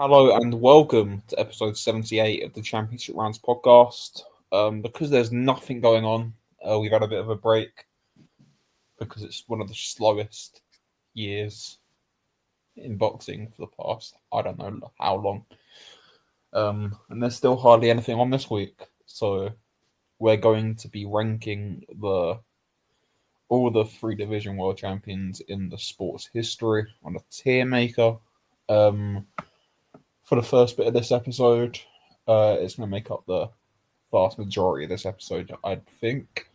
Hello and welcome to episode 78 of the Championship Rounds podcast. Because there's nothing going on, we've had a bit of a break because it's one of the slowest years in boxing for the past, I don't know how long. And there's still hardly anything on this week. So we're going to be ranking all the three division world champions in the sport's history on a tier maker. For the first bit of this episode, it's going to make up the vast majority of this episode, I think.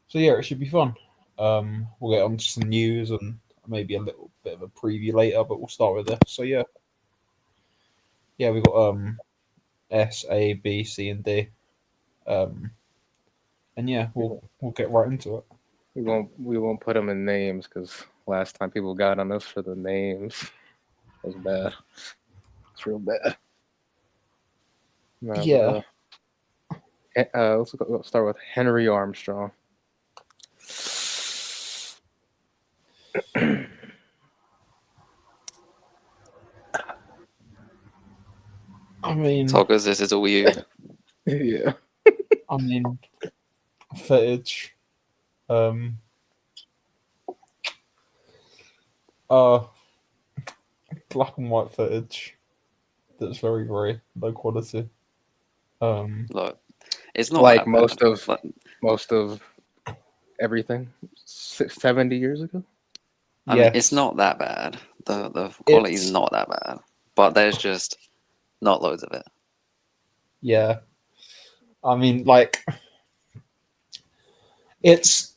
So yeah, it should be fun. We'll get on to some news and maybe a little bit of a preview later, but we'll start with this. So yeah, we got S, A, B, C, and D. And yeah, we'll get right into it. We won't put them in names because last time people got on us for the names. It was bad. It's real bad. No, Yeah. Let's start with Henry Armstrong. I mean, Talkers, this is all you. Yeah. footage. Black and white footage that's very, very low quality. Look, it's not Like that most bad. of most of everything 70 years ago. I mean, it's not that bad. The quality is not that bad, but there's just not loads of it. Yeah, I mean, like, it's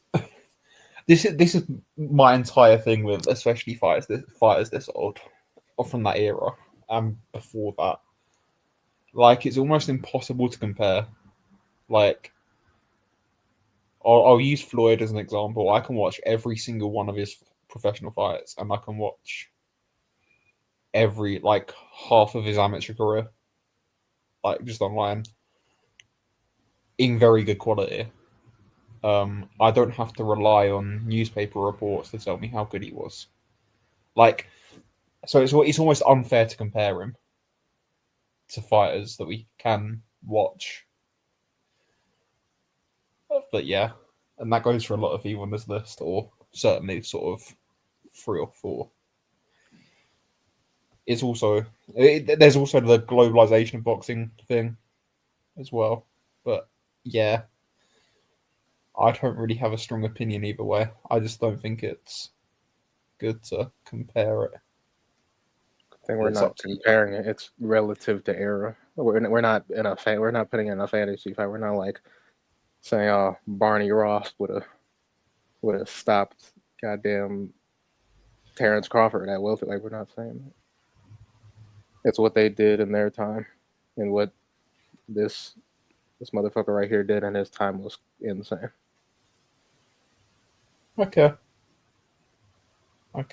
this is my entire thing with especially fighters this old, or from that era, and before that. Like, it's almost impossible to compare. Like, I'll use Floyd as an example. I can watch every single one of his professional fights, and I can watch every half of his amateur career, just online, in very good quality. I don't have to rely on newspaper reports to tell me how good he was. So it's almost unfair to compare him to fighters that we can watch. But yeah, and that goes for a lot of people on this list, or certainly sort of 3 or 4. There's also the globalization of boxing thing as well. But yeah, I don't really have a strong opinion either way. I just don't think it's good to compare it. I think we're not comparing it. It's relative to era. We're not in a we're not putting in a fantasy fight. We're not like saying, "Oh, Barney Ross would have stopped goddamn Terrence Crawford at welterweight." Like, we're not saying that. It's what they did in their time, and what this motherfucker right here did in his time was insane. Okay. I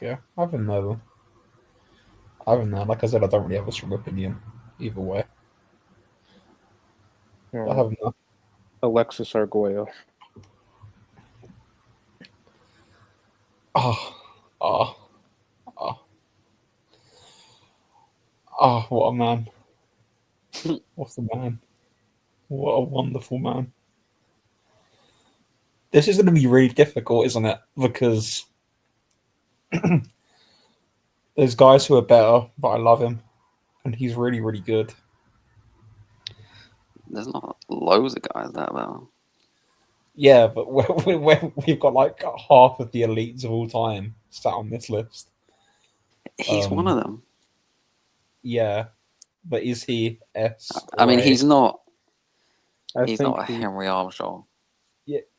don't know. Like I said, I don't really have a strong opinion either way. I have no. Alexis Arguello. What a man. What a man. What a wonderful man. This is going to be really difficult, isn't it? Because there's guys who are better, but I love him. And he's really, really good. There's not loads of guys that well. Yeah, but we've got like half of the elites of all time sat on this list. He's one of them. Yeah, but is he S? I mean, he's not. He's not a Henry Armstrong.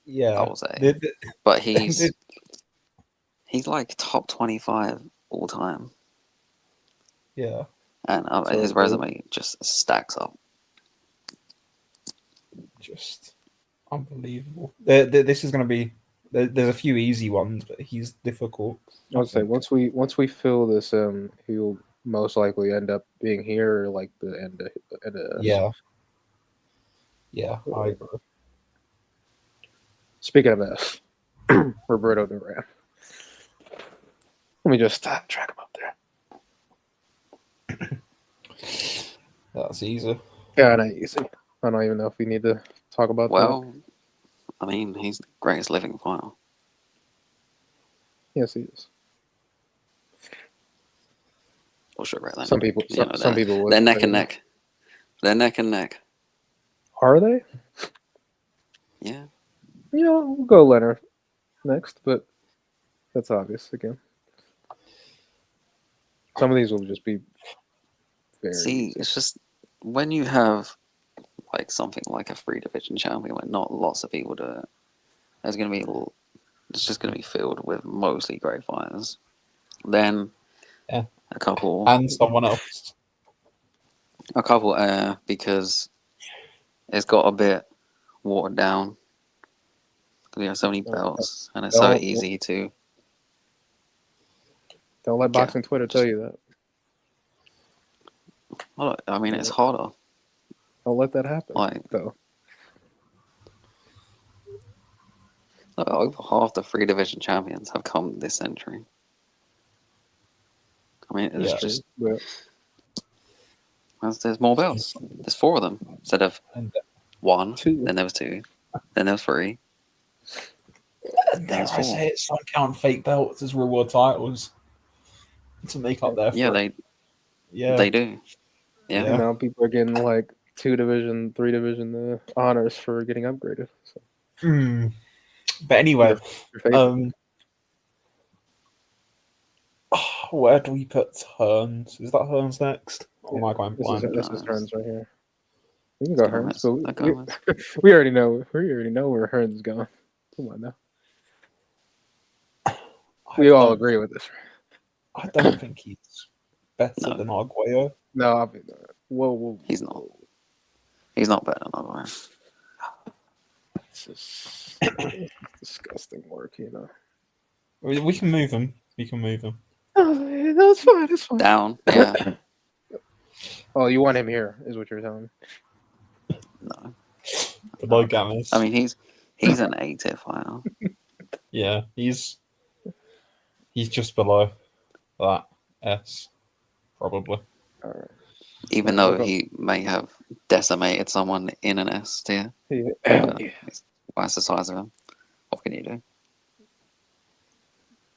Yeah. I will say, but he's like top 25 all time. Yeah, and his resume just stacks up. Just unbelievable. This is going to be. There's a few easy ones, but he's difficult. I would say once we fill this, he'll most likely end up being here, or like the end of Yeah, I agree. Speaking of F, Roberto Duran. Let me just track him up there. That's easy. Yeah, not easy. I don't even know if we need to talk about that. Well, I mean, he's the greatest living fighter. Yes, he is. For sure, right then. Some people, some people would. They're neck and neck. They're neck and neck. Are they? Yeah. Yeah, we'll go Leonard next, but that's obvious again. Some of these will just be very See, easy. it's just when you have like something like a 3 division champion where not lots of people do it, it's just gonna be filled with mostly great fighters. Then Yeah. a couple And someone else. because it's got a bit watered down. We have so many belts, and it's so easy to. Don't let boxing Twitter tell you that. Well, I mean, it's harder. Don't let that happen. Like, though. Over half the 3 division champions have come this century. I mean, it's just there's more belts. There's 4 of them instead of 1. 2. Then there was 2. Then there was 3. Dare I say it? Some count fake belts as reward titles to make up their. They do. Yeah. Now people are getting like 2 division, 3 division honors for getting upgraded. So. But anyway, where do we put Hearns? Is that Hearns next? Oh my God, I'm blind. This is Hearns right here. We can go Hearns, but we already know. We already know where Hearns is going. Come on now. We all agree with this. I don't think he's better than Arguello. No, I mean, whoa. He's not. He's not better than Arguello. It's just disgusting work, you know. We can move him. We can move him. Oh, that's fine. It's fine. Down. Yeah. Oh, you want him here? Is what you're telling me? No. Below Gammas. I mean, he's an A-tier fighter. Yeah, he's just below that S, probably. All right. Even though he may have decimated someone in an S tier. Yeah. That's the size of him. What can you do?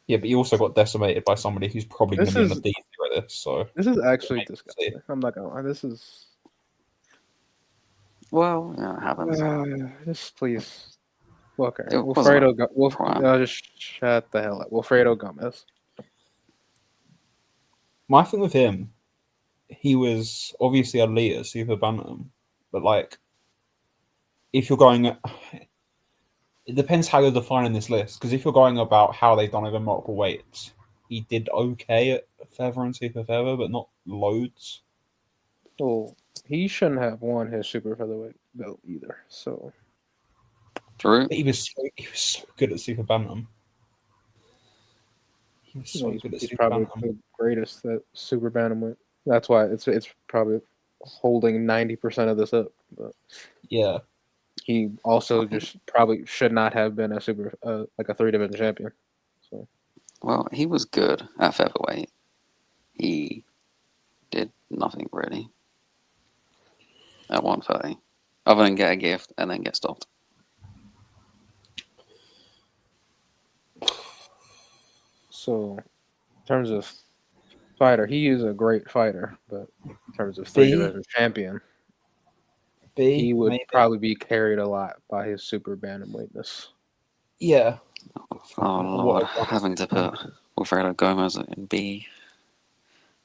Yeah, but he also got decimated by somebody who's probably going to be in the D tier at this. So this is actually disgusting. I'm not gonna lie. This is. Well, yeah, it happens. Just please. Okay. Wilfredo. Just shut the hell up. Wilfredo Gomez. My thing with him, he was obviously a leader, super bantam, but like, if you're going, it depends how you're defining this list. Because if you're going about how they've done over multiple weights, he did okay at feather and super feather, but not loads. Well, he shouldn't have won his super featherweight belt either. So. True. He was so good at super bantam. He was so good at he's super probably bantam. the greatest at super bantamweight. That's why it's probably holding 90% of this up. But yeah, he also just probably should not have been a super like a 3-division champion. So. Well, he was good at featherweight. He did nothing really at 130, other than get a gift and then get stopped. So, in terms of fighter, he is a great fighter, but in terms of 3-division champion, he would probably be carried a lot by his super bantamweightness. Yeah. Oh Lord, having to put Wilfredo Gomez in B.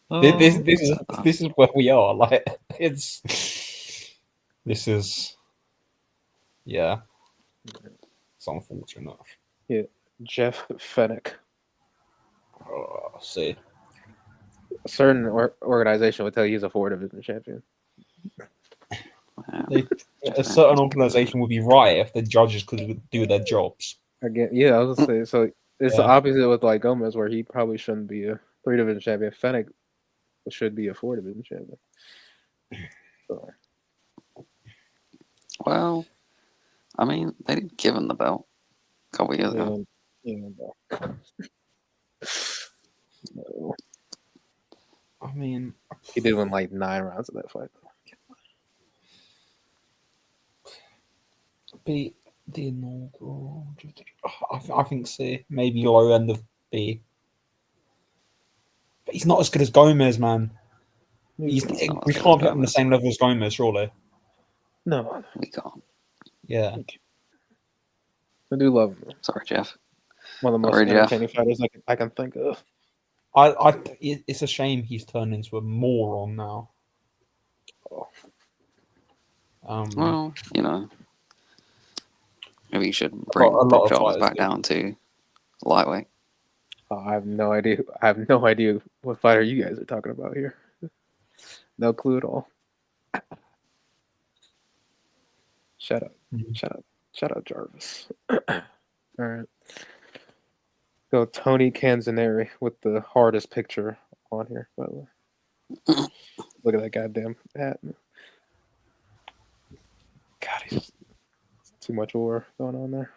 This is where we are. Like this is yeah. It's unfortunate. Yeah, Jeff Fenech. Oh, see. A certain organization would tell you he's a 4-division champion. A certain organization would be right if the judges could do their jobs. Again, yeah, I was gonna say. So it's the opposite with like Gomez, where he probably shouldn't be a 3-division champion. Fenech should be a 4-division champion. So. Well, I mean, they did give him the belt a couple years ago. No. I mean, he did win like 9 rounds of that fight. beat the inaugural? I think C, maybe low end of B. But he's not as good as Gomez, man. He's not as We good as can't put him on the Gomez. same level as Gomez, surely. No, We can't. Yeah. I do love him. Sorry, Jeff. One of the most Sorry, Jeff. entertaining fighters I can think of. It's a shame he's turned into a moron now. Oh. Well, you know, maybe you should A bring lot Bob of Charles fighters back do. down to lightweight. I have no idea. I have no idea what fighter you guys are talking about here. No clue at all. Shut up. Mhm. Shut up, Jarvis. All right. Go Tony Canzaneri with the hardest picture on here, by the way. Look at that goddamn hat. God, he's too much war going on there.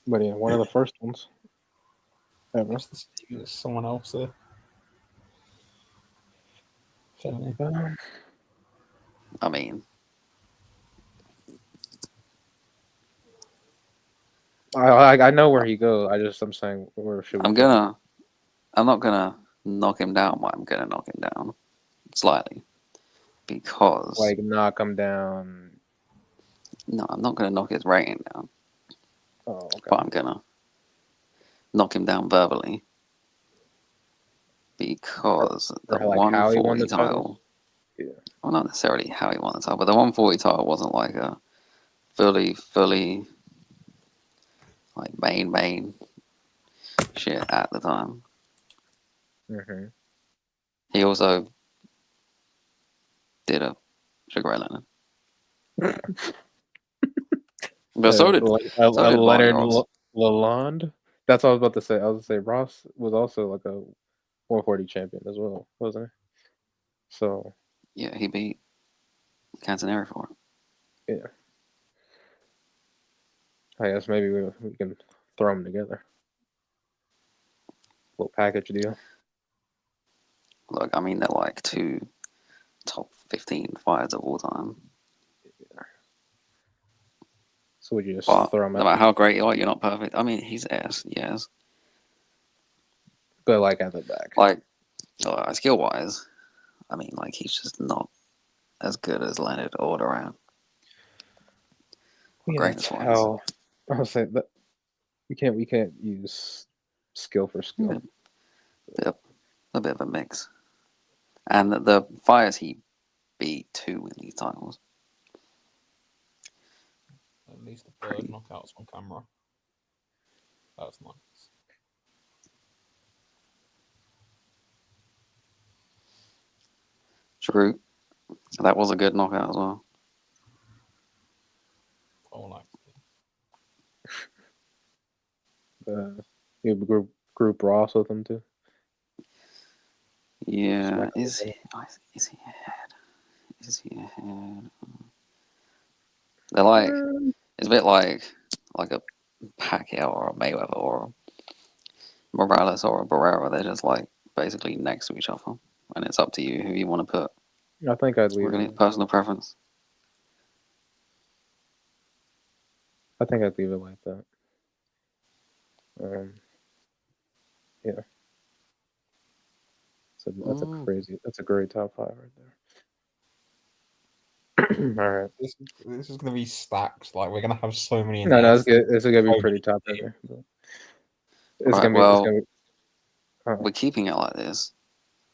But yeah, one of the first ones ever. There's someone else there. Finley. I mean, I know where he goes. I'm saying where should we? I'm not gonna knock him down, but I'm gonna knock him down slightly because Like knock him down. no, I'm not gonna knock his rating down, Oh, okay. but I'm gonna knock him down verbally because the Or like how he won 140 the title? title. Yeah. Well, not necessarily how he won the title, but the 140 title wasn't like a fully like main shit at the time. Mm-hmm. He also did a Sugar Ray Leonard. But so did Barney Leonard Ross. Lalonde. That's what I was about to say. I was going to say Ross was also like a 140 champion as well, wasn't he? So Yeah, he beat Cantonero for it. yeah, I guess maybe we can throw them together. Little package deal. Look, I mean, they're like two top 15 fighters of all time. So would you just But throw them no matter how great you are, you're not perfect. I mean, he's ass, yes. But like at the back. Like, skill wise, I mean, like, he's just not as good as Leonard all around. Greatness wise. How I was saying that we can't use skill for skill. Yep. A bit of a mix. And the fighters he beat to win these titles. At least the third knockouts on camera. That's nice. True. That was a good knockout as well. Oh, like You group Ross with them too. Yeah. Is he ahead? Is he ahead? They're like, it's a bit like a Pacquiao or a Mayweather or a Morales or a Barrera. They're just like basically next to each other. And it's up to you who you want to put. I think I'd leave We're going to it. need personal preference. I think I'd leave it like that. Yeah. So that's that's a great top five right there. All right. this is gonna be stacked. Like we're gonna have so many. No, it's good. It's gonna be pretty top heavy. It's Right, gonna be. well, It's gonna be, we're keeping it like this.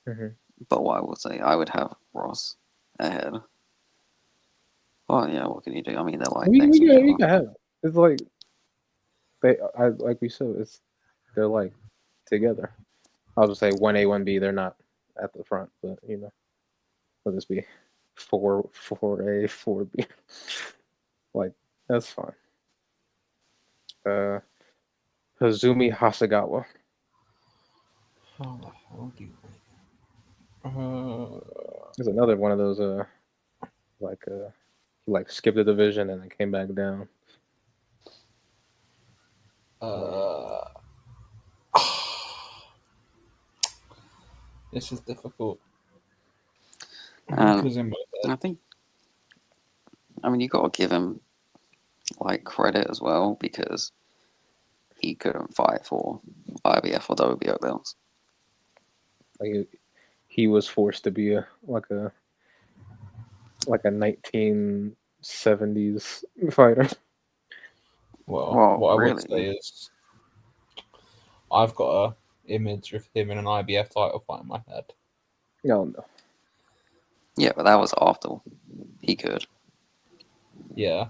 Mhm. But what I would say, I would have Ross ahead. Well, yeah, what can you do? I mean, they're like next to each we other. can have it. It's like like we said, they're like together. I'll just say 1A, 1B. They're not at the front, but will this be 4A, 4B? Like that's fine. Hazumi Hasagawa. How the hell do you? There's another one of those he skipped a division and then came back down. This is difficult. I think I mean, you got to give him like credit as well because he couldn't fight for IBF or WBO belts. Like he was forced to be a 1970s fighter. Well, what I would really? say is, I've got a image of him in an IBF title fight in my head. No. Yeah, but that was after he could. Yeah.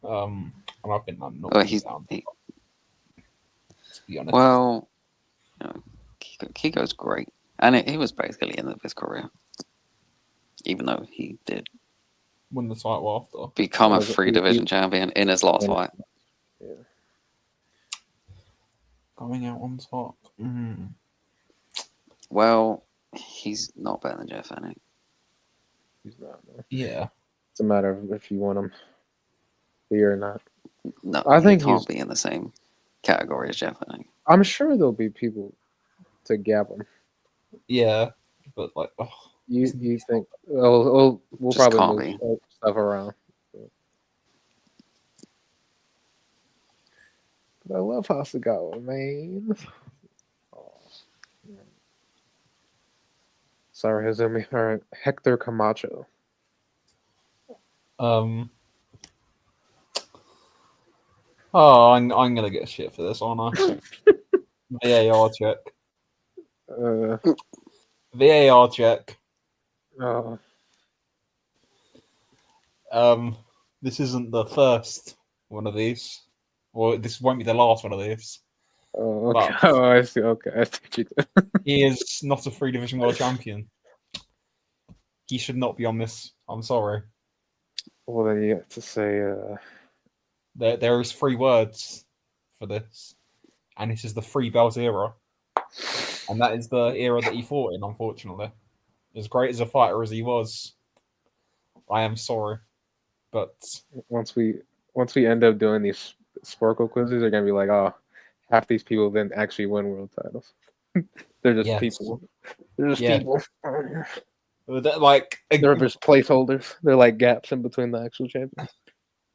And I think that knocked Well, him down. To be honest. well, you know, Kiko's great, and he was basically in his career, even though he did Won the title after. become a Was it- 3 division champion in his last Yeah. fight. Yeah. Going out on top. Mm. Well, he's not better than Jeff Fennick. He's not. No. Yeah. It's a matter of if you want him here or not. No, I think he can't he's- be in the same category as Jeff Fennick. I'm sure there'll be people to gap him. Yeah. But like, oh, You think we'll Just probably can't move stuff around. But I love Hasegawa, man. Oh. Sorry, Hazumi. All right, Hector Camacho. Oh, I'm gonna get shit for this, aren't I? VAR check. VAR check. Oh, This isn't the first one of these. Well, this won't be the last one of these. oh, okay. But- Oh, I see. Okay, I see what you did. He is not a 3 division world champion. He should not be on this. I'm sorry. Well, then you have to say, There is 3 words for this, and this is the 3 belt era, and that is the era that he fought in. Unfortunately, as great as a fighter as he was, I am sorry, but once we end up doing these Sporkle quizzes, they're gonna be like, oh, half these people didn't actually win world titles. They're just Yes. people. They're just Yeah. people. like They're just placeholders. They're like gaps in between the actual champions.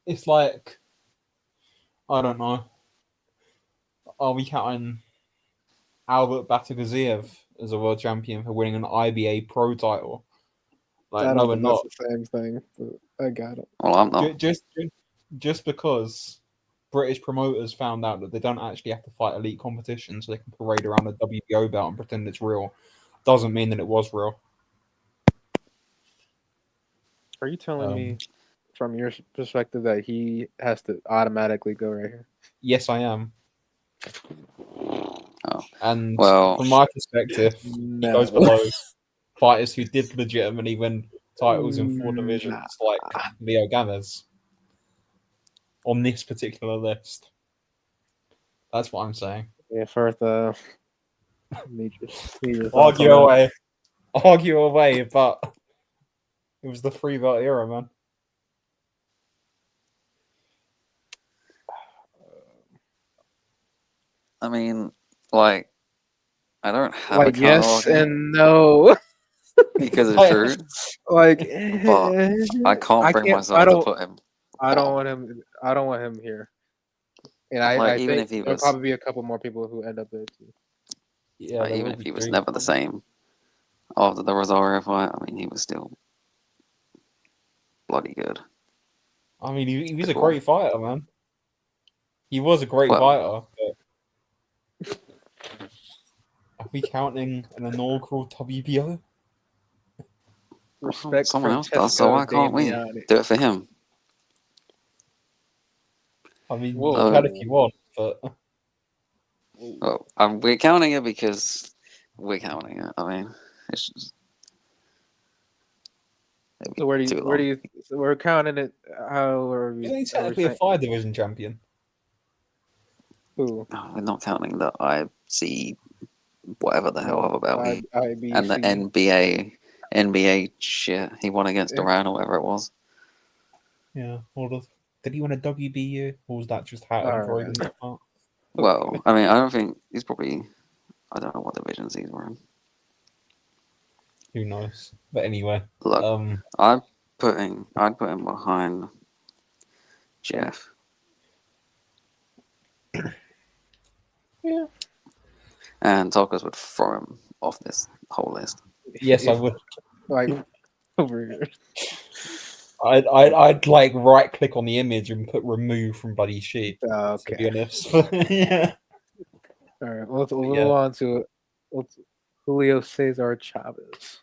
it's like, I don't know. Are we counting Albert Batagaziev as a world champion for winning an IBA Pro title? Like, I no, don't we're think not. that's the same thing, but I got it. Well, I'm not. Just because British promoters found out that they don't actually have to fight elite competition, so they can parade around a WBO belt and pretend it's real, doesn't mean that it was real. Are you telling me, from your perspective, that he has to automatically go right here? Yes, I am. Oh. And Well, from my perspective, he goes below fighters who did legitimately win titles in 4 divisions, like Leo Gamez, on this particular list. That's what I'm saying. Yeah, first, need your Argue away, but it was the 3 belt era, man. I mean, like, I don't have like a counter yes argument and no. because it's true. Like, But I can't bring myself to put him. I don't want him. I don't want him here. And I Like, even think if he there'll was- probably be a couple more people who end up there too. Yeah, Like, there even will if be he was 3. never the same after the Rosario fight, I mean, he was still bloody good. I mean, he was a Before. great fighter, man. He was a great Well- fighter. But are we counting an inaugural WBO? Respect Someone else does, Francesco so why can't we Damiani. do it for him? I mean, Whoa. you can if you want, but Well, we're counting it because we're counting it. I mean, it's just. it'd be So where do too you? long. So we're counting it. How are we? he's only are we technically a saying- 5 division champion. Who? No, we're not counting the IC, whatever the hell other belt he IBC. and the NBA shit he won against Yeah. Duran or whatever it was. Yeah. Did he win a WBU, or was that just how Alright. it that part? Well, I mean, I don't think he's probably. I don't know what divisions he's wearing. Who knows? But anyway, Look, I'd put him behind Jeff. Yeah. And Tokos would throw him off this whole list. Yes, I would. Like over here. I'd like right click on the image and put remove from bloody sheet. To be Okay. honest, yeah. All right. Let's Yeah. move on to Julio Cesar Chavez.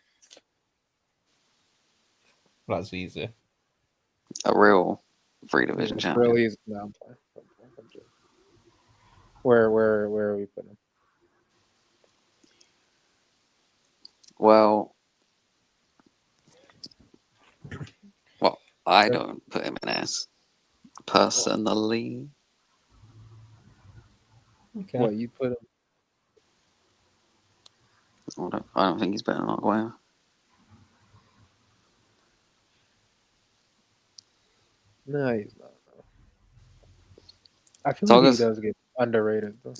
That's easy. A real free division It's champion. really easy. No, I'm playing. I'm joking. Where are we putting him? Well, I don't put him in S. Personally. Okay. What you put him? I don't think he's better than Arguello. No, he's not. No. I feel like Togas? he does get underrated though.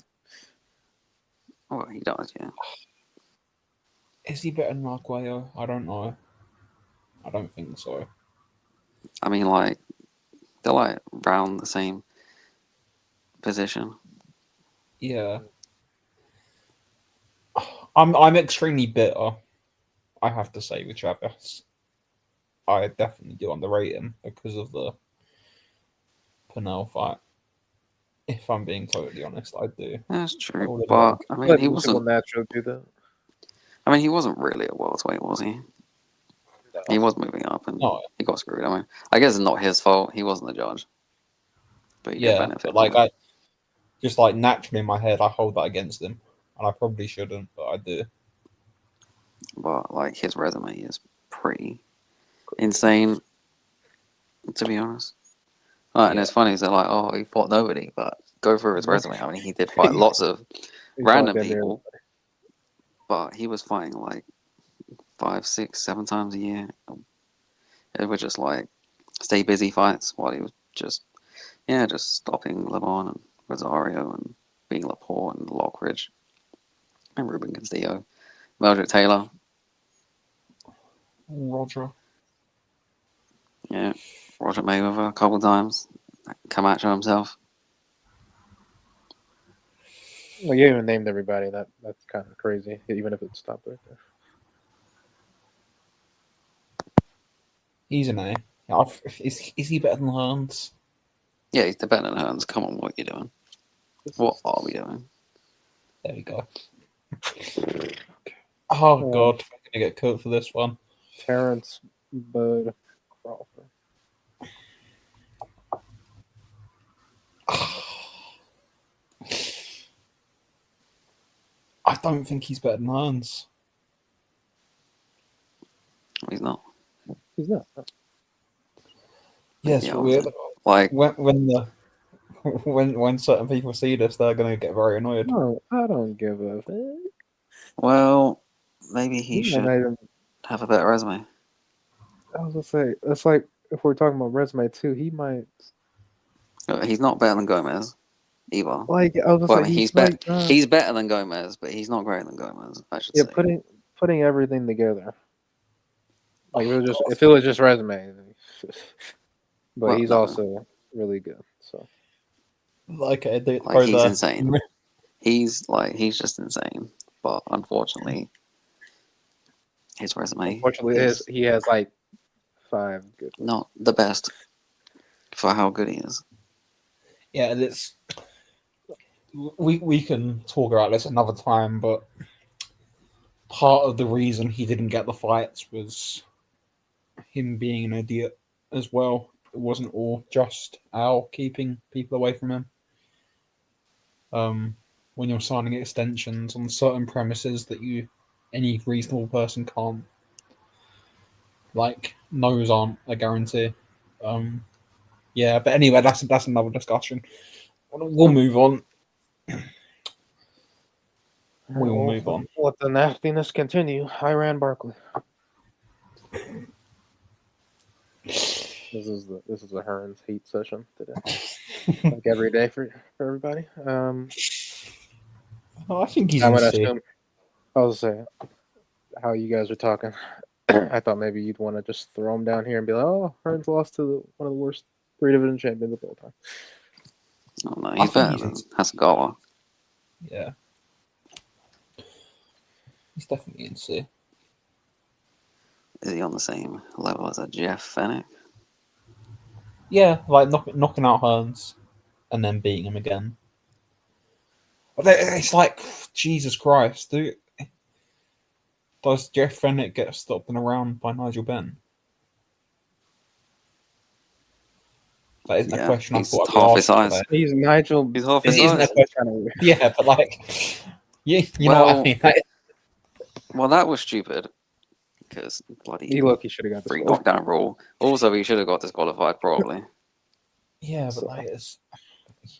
Oh, he does, yeah. Is he better than Arguello? I don't know. I don't think so. I mean, like, they're like around the same position. Yeah. I'm extremely bitter, I have to say, with Chavez. I definitely do underrate him because of the Pernell fight. If I'm being totally honest, I do. That's true, All the but time. I mean, But he most people wasn't. naturally do that. I mean, he wasn't really a welterweight, was he? He was moving up, and No, he got screwed. I mean, I guess it's not his fault. He wasn't the judge, but he did yeah, benefit. but like from it. I just like naturally in my head, I hold that against him, and I probably shouldn't, but I do. But like his resume is pretty insane, to be honest. And Yeah. it's funny, they're like, oh, he fought nobody, but go through his resume. I mean, he did fight lots of random people, but he was fighting like 5, 6, 7 times a year. It was just like stay busy fights while he was just stopping Levon and Rosario and being Laporte and Lockridge and Ruben Castillo, Meldrick Taylor. Roger. Yeah, Roger Mayweather a couple times. Camacho himself. Well, you even named everybody. That's kind of crazy, even if it stopped right there. He's an A. Is he better than Hearns? Yeah, he's the better than Hearns. Come on, what are you doing? What are we doing? There we go. Oh God, I'm gonna get cut for this one. Terrence Bud Crawford. I don't think he's better than Hearns. He's not. He's not. Yes, Yeah, but we're, like when certain people see this, they're gonna get very annoyed. No, I don't give a fuck. well, maybe he He should might not even. have a better resume. I was gonna say it's like if we're talking about resume too, he might. He's not better than Gomez either. Like I was gonna Well, I say, mean, he's like he's better than Gomez, but he's not greater than Gomez. I should yeah, say. putting everything together. Like if it was just resume, but Well, he's no. also really good. So Like, He's insane. He's just insane. But unfortunately, his resume is he has like 5 good ones. not the best for how good he is. Yeah, it's we can talk about this another time, but part of the reason he didn't get the fights was him being an idiot as well. It wasn't all just Al keeping people away from him. When you're signing extensions on certain premises that any reasonable person can't, like, those aren't a guarantee. Yeah, but anyway, that's another discussion. We'll move on. We will move on. Let the nastiness continue. Iran Barkley. This is the Hearns hate session today. Like every day for everybody. I think he's I'm gonna insane. assume. I'll say how you guys are talking. I thought maybe you'd want to just throw him down here and be like, "Oh, Hearns lost to one of the worst Free division champions of all time. Oh no, I he's think better he's than in- Hasegawa. Yeah. He's definitely in C. Is he on the same level as a Jeff Fennick? Yeah, like knocking out Hearns and then beating him again. But it's like, Jesus Christ, dude. Does Jeff Fennick get stopped in a round by Nigel Benn? That isn't a question I he's thought I'd be half his asking size. today. He's Nigel. He's half his This isn't a size. question. Kind of weird. Yeah, but like, you know what I Well- mean? Well, that was stupid. Because bloody He look, he should have got free this. knockdown rule. Also, he should have got disqualified probably. Yeah, but So- like,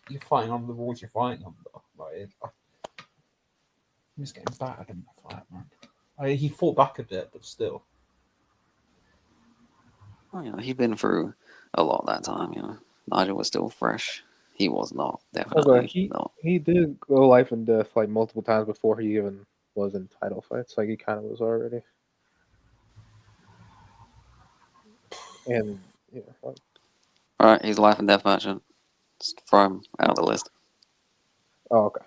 you're fighting under the rules you're fighting under. Like, he's getting battered in the fight, man. He fought back a bit, but still. Well, you know, he'd been through a lot that time. You know, Nigel was still fresh. He was not definitely Okay, not. he did go life and death like multiple times before he even was in title fights. Like he kind of was already. And yeah, like, All right, he's life and death merchant. Just throw him out of the list. oh okay.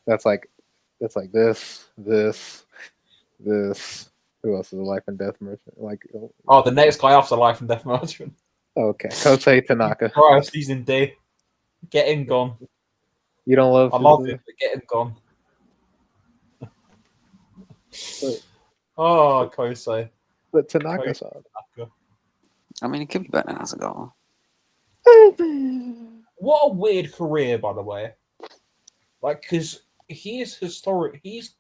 That's like this. Who else is a life and death merchant? Like Oh, the next guy after Life and Death Merchant. okay, Kosei Tanaka. Christ, he's in D. Get him gone. You don't love. I love him, but get him gone. Oh, Kosei. But Tanaka-san. I mean, he could be better than Hasegawa. What a weird career, by the way. Like, because he's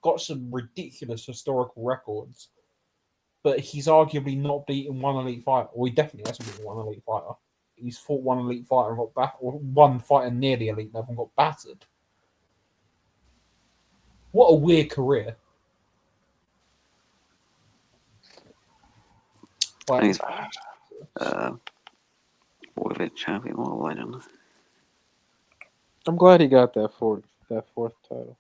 got some ridiculous historical records, but he's arguably not beaten one elite fighter. Well, he definitely hasn't beaten one elite fighter. He's fought one elite fighter and got or one fighter near the elite level and got battered. What a weird career. Like, He's Woodward champion, what a legend. I'm glad he got that fourth title.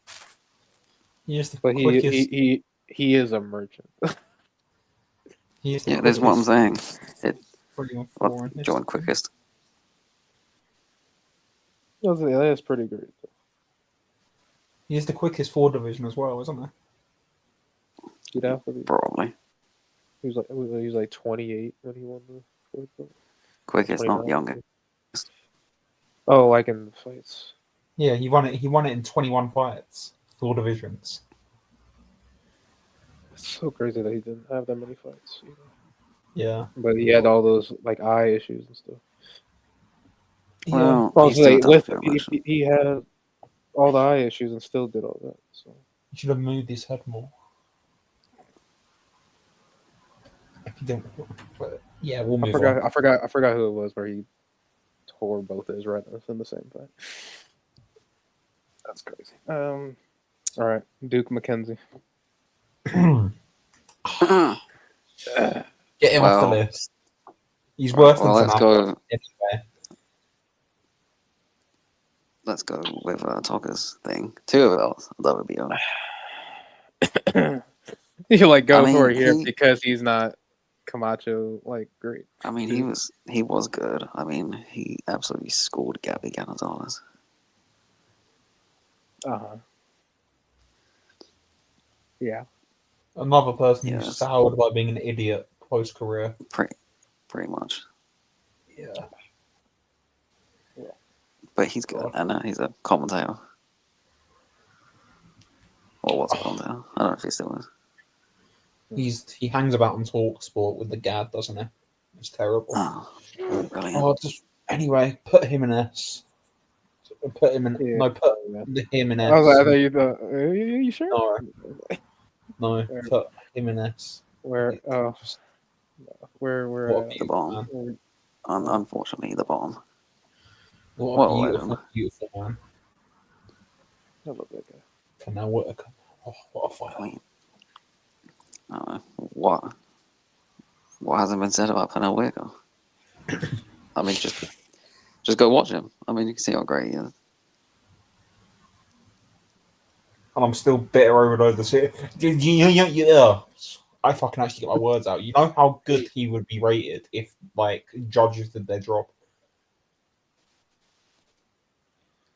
he is the But quickest. he is a merchant. He is the Yeah, that's what I'm quickest saying. three or What, four in join history. quickest. That is pretty great. He is the quickest 4 division as well, isn't he? He'd have to be. Probably. He was like 28 when he won the fourth belt. Quickest, not 29. younger. Oh, like in the fights. Yeah, he won it. He won it in 21 fights, 4 divisions. It's so crazy that he didn't have that many fights. You know? Yeah. But he had all those like eye issues and stuff. Well, Also, he still like, does feel much. he had all the eye issues and still did all that. So He should have moved his head more. If you don't, but yeah, we'll move on. I forgot who it was where he tore both his retinas in the same fight. That's crazy. All right, Duke McKenzie. Get him off the Well, list. He's worse well, than let's Tanaka. go. Anyway. Let's go with Tonka's thing. 2 of those. That would be You like go I mean, for it here he- because he's not Camacho like great. I mean, he was good. I mean, he absolutely scored Gabby Gonzalez. Uh-huh. Yeah. Another person Yes. who's soured by being an idiot post career. Pretty much. Yeah. But he's good. I know he's a commentator. Or was a commentator. I don't know if he still is. He hangs about on Talk Sport with the Gad, doesn't he? It's terrible. Oh, brilliant. Oh, just anyway, put him in S. Put him in Yeah. no, put Yeah. him in S. I was like, I thought you thought, are you sure? No, put him in S. Where where What The bomb. Unfortunately, the bomb. What What a a beautiful, legend. beautiful man. I love that guy. Canal Whitaker. Oh, what a I fight. mean, I don't know. What hasn't been said about Pernell Whitaker? I mean, just go watch him. I mean, you can see how great he is. And I'm still bitter over those. Yeah. I fucking actually get my words out. You know how good he would be rated if like judges did their job.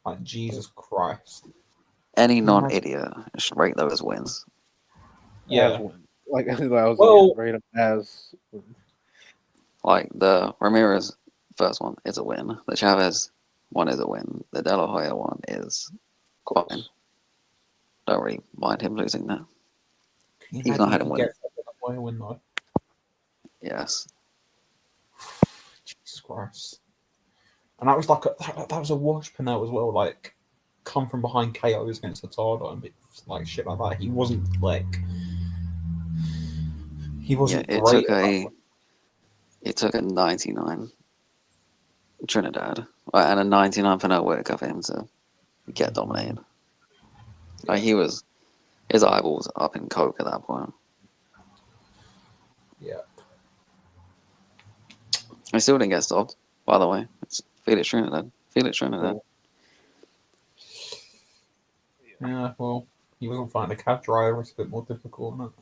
Like, Jesus Christ. Any non-idiot should rate those as wins. Yeah. As one. Like I was Well- rate them as Like the Ramirez first one is a win. The Chavez one is a win. The De La Hoya one is quite a win. Don't really mind him losing that. He's not had him win. Win though. Yes. Jesus Christ. And that was like that was a wash penalty as well. Like, come from behind KOs against Hurtado and like shit like that. He wasn't like. He wasn't great. It took a 99 Trinidad and a 99 Pernell for him to get dominated. Like his eyeballs up in coke at that point. Yeah. I still didn't get stopped, by the way. It's Felix Trinidad. Yeah, well, he wasn't fighting a cab driver. It's a bit more difficult, isn't it?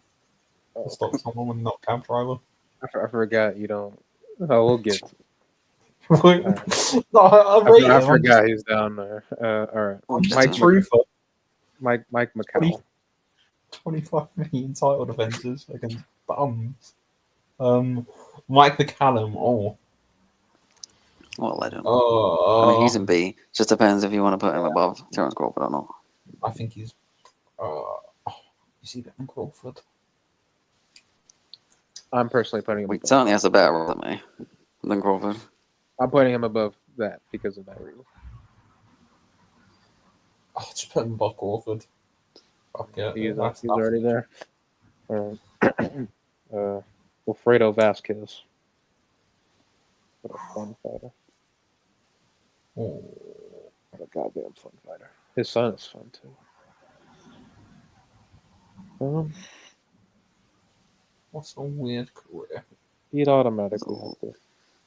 To stop someone when not a cab driver. I forgot you don't. Oh, we'll get. No, I forgot he's down there. All right, Mike McCall. 25 million title defenses against bums. Mike McCallum. What a legend. I mean, he's in B. Just depends if you want to put him above Terence Crawford or not. I think he's. Is he better than Crawford? I'm personally putting him. He certainly has a better role than Crawford. I'm putting him above that because of that reason. Just put him above Crawford. Fuck yeah. He's already there. Wilfredo Vasquez. What a fun fighter. Oh. What a goddamn fun fighter. His son is fun too. What's a weird career? He'd automatically have to.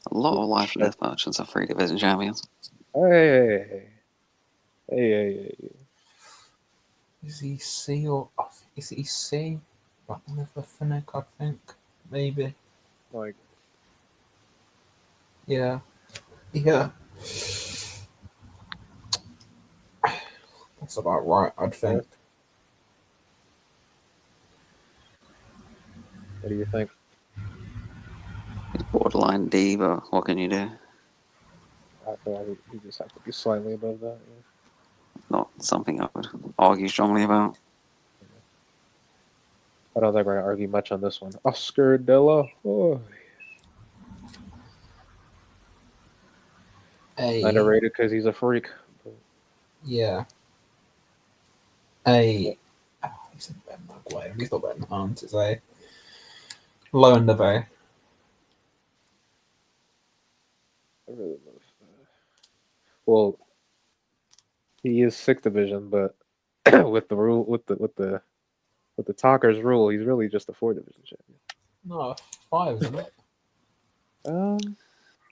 A lot of life and death merchants are 3 division champions. Hey. Is he C or is he C? Like never Finnick, I think. Maybe. Like. Yeah. That's about right, I'd think. What do you think? He's borderline D, but what can you do? I feel like he just have to be slightly above that. Yeah. Not something I would argue strongly about. I don't think we're going to argue much on this one. Oscar De La Hoya. Underrated because he's a freak. Yeah. He's a better Maguire. He's not better than Hunt, is he? Low end of A. Well, he is 6th division, but with the rule, with the talkers rule, he's really just a 4th division champion. No, 5, isn't it?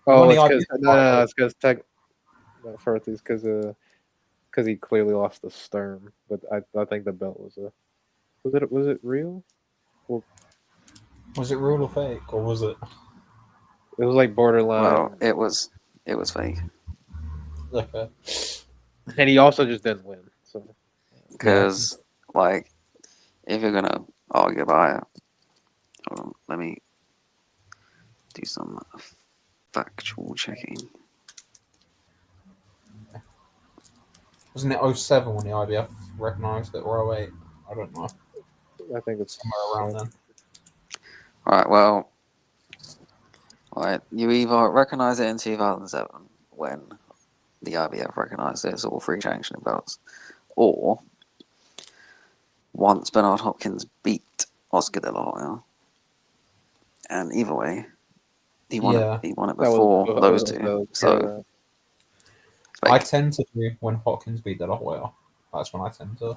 It's because because he clearly lost the Sturm, but I think the belt was it real? Well, was it real or fake, or was it? It was like borderline. Well, it was fake. Okay. And he also just didn't win. So because like if you're gonna argue about it, hold on, let me do some factual checking. Wasn't it 07 when the IBF recognised it, or 08? I don't know. I think it's somewhere around then. Alright, well, you either recognise it in 2007 when the IBF recognised it as all 3 sanctioning belts, or once Bernard Hopkins beat Oscar De La Hoya, and either way, he won it before those two. So I tend to do when Hopkins beat De La Hoya. That's when I tend to.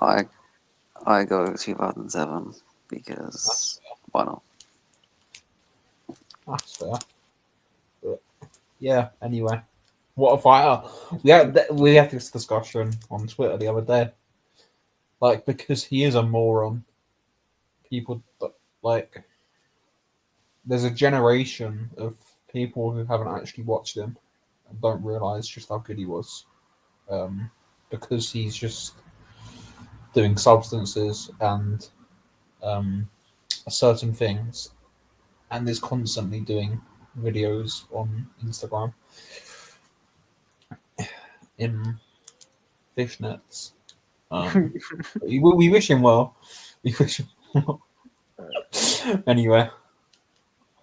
I go 2007 because why not? That's fair. But yeah. Anyway, what a fighter! We had this discussion on Twitter the other day. Like, because he is a moron, people like. There's a generation of people who haven't actually watched him and don't realize just how good he was. because he's just doing substances and certain things, and is constantly doing videos on Instagram in fishnets. We wish him well. We wish him well. Anyway.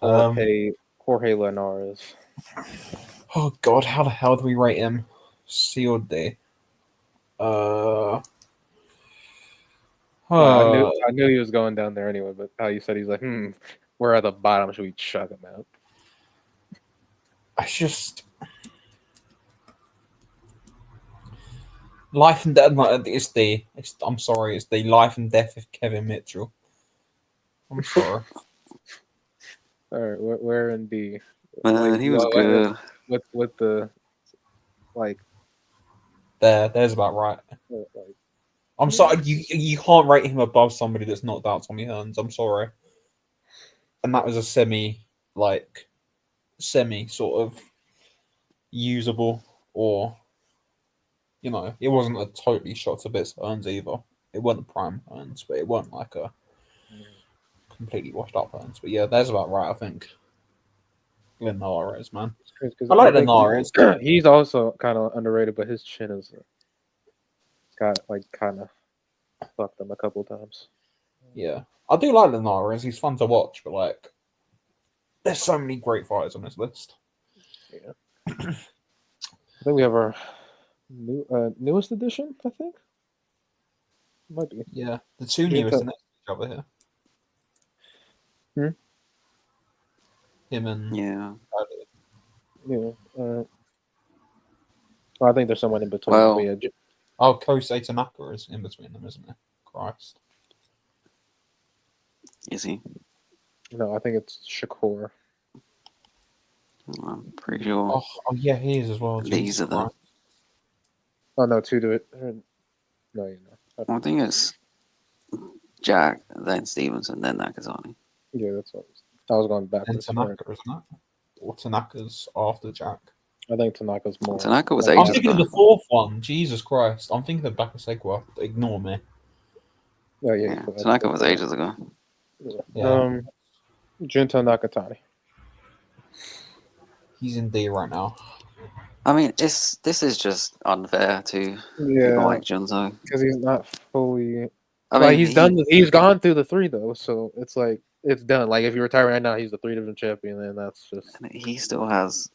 Jorge Linares. Oh God, how the hell do we rate him? C or D? I knew he was going down there anyway, but how you said he's like, we're at the bottom, should we chuck him out? It's just life and death. I'm sorry, it's the life and death of Kevin Mitchell. I'm sorry. All right, where in D? Man, he was good. With the like. There's about right. I'm sorry, you can't rate him above somebody that's knocked out Tommy Hearns. I'm sorry. And that was a semi sort of usable, or it wasn't a totally shot to bits Hearns either. It wasn't prime Hearns, but it wasn't like a completely washed up Hearns. But yeah, there's about right, I think. Linares, man. I like Linares. He's also kind of underrated, but his chin is got kind of fucked him a couple times. Yeah, I do like Linares. He's fun to watch, but there's so many great fighters on this list. Yeah, I think we have our newest edition. I think might be. Yeah, the two newest next to each other here. Him and yeah. Well, I think there's someone in between. Well, Kosei Tanaka is in between them, isn't it? Christ. Is he? No, I think it's Shakur. I'm pretty sure. Oh yeah, he is as well. These are the. Oh no, two do it. No, I think it's Jack, then Stevenson, then Nakazani. Yeah, that's what I was going backwards. And Tanaka, isn't it? Or Tanaka's after Jack. I think Tanaka's more. Tanaka was I'm thinking of the fourth one. Jesus Christ. I'm thinking of Bakasekwa. Ignore me. Oh, yeah. Tanaka was ages ago. Yeah. Junto Nakatani. He's in D right now. I mean, this is just unfair to people like Junto. Because he's not fully... he's gone through the three, though, so it's like, it's done. Like, if you retire right now, he's the 3-division champion, and that's just... And he still has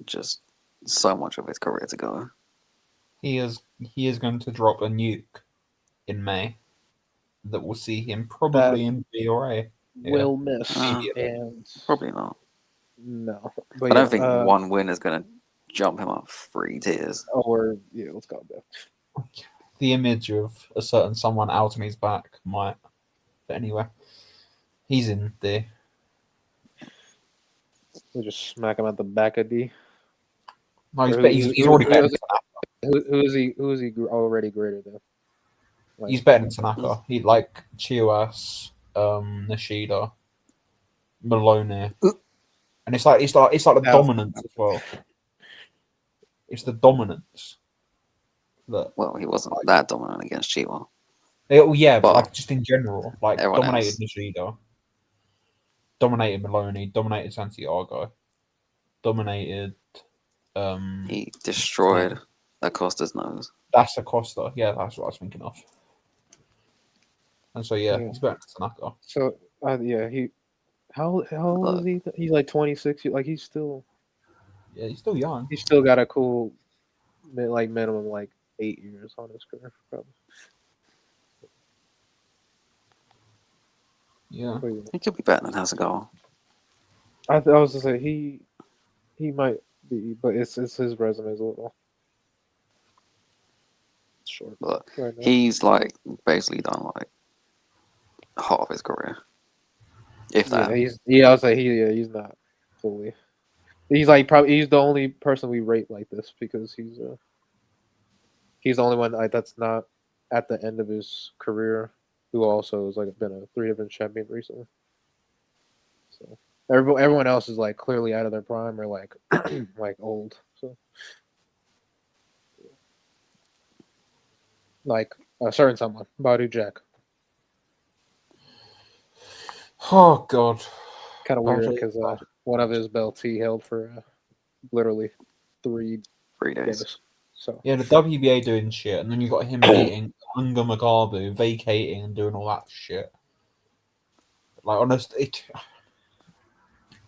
just so much of his career to go. He is going to drop a nuke in May that will see him probably in B or A. Will miss. Probably not. No. But I don't think one win is going to jump him up 3 tiers. Let's go there. The image of a certain someone out on his back might. But anyway, he's in D. We'll just smack him at the back of D. No, he's already better than Tanaka. Who is he already greater than? He's better than Tanaka. He like Chiwas, Nishida, Maloney, and it's like the dominance as well. It's the dominance. Well, he wasn't that dominant against Chiwa. Yeah, but just in general, dominated else. Nishida, dominated Maloney, dominated Santiago, dominated. He destroyed Acosta's nose. That's Acosta. Yeah, that's what I was thinking of. And so he's better than Tanaka. So he. How old is he? He's like 26. Like he's still. Yeah, he's still young. He's still got a cool, minimum 8 years on his career, probably. Yeah, he could be better than Hasegawa. I was gonna say he might be, but it's his resume is a little short. But he's basically done half his career, if that. I would say he's not fully. He's he's the only person we rate like this because he's the only one that's not at the end of his career who also has been a 3-division champion recently. So everyone else is clearly out of their prime or old. So Like a certain someone, Badu Jack. Oh God. Kind of weird Badu- because one of his belts he held for literally 3 3 days. days. So Yeah, the WBA doing shit, and then you got him beating Unga Magabu, vacating and doing all that shit. Like, honestly,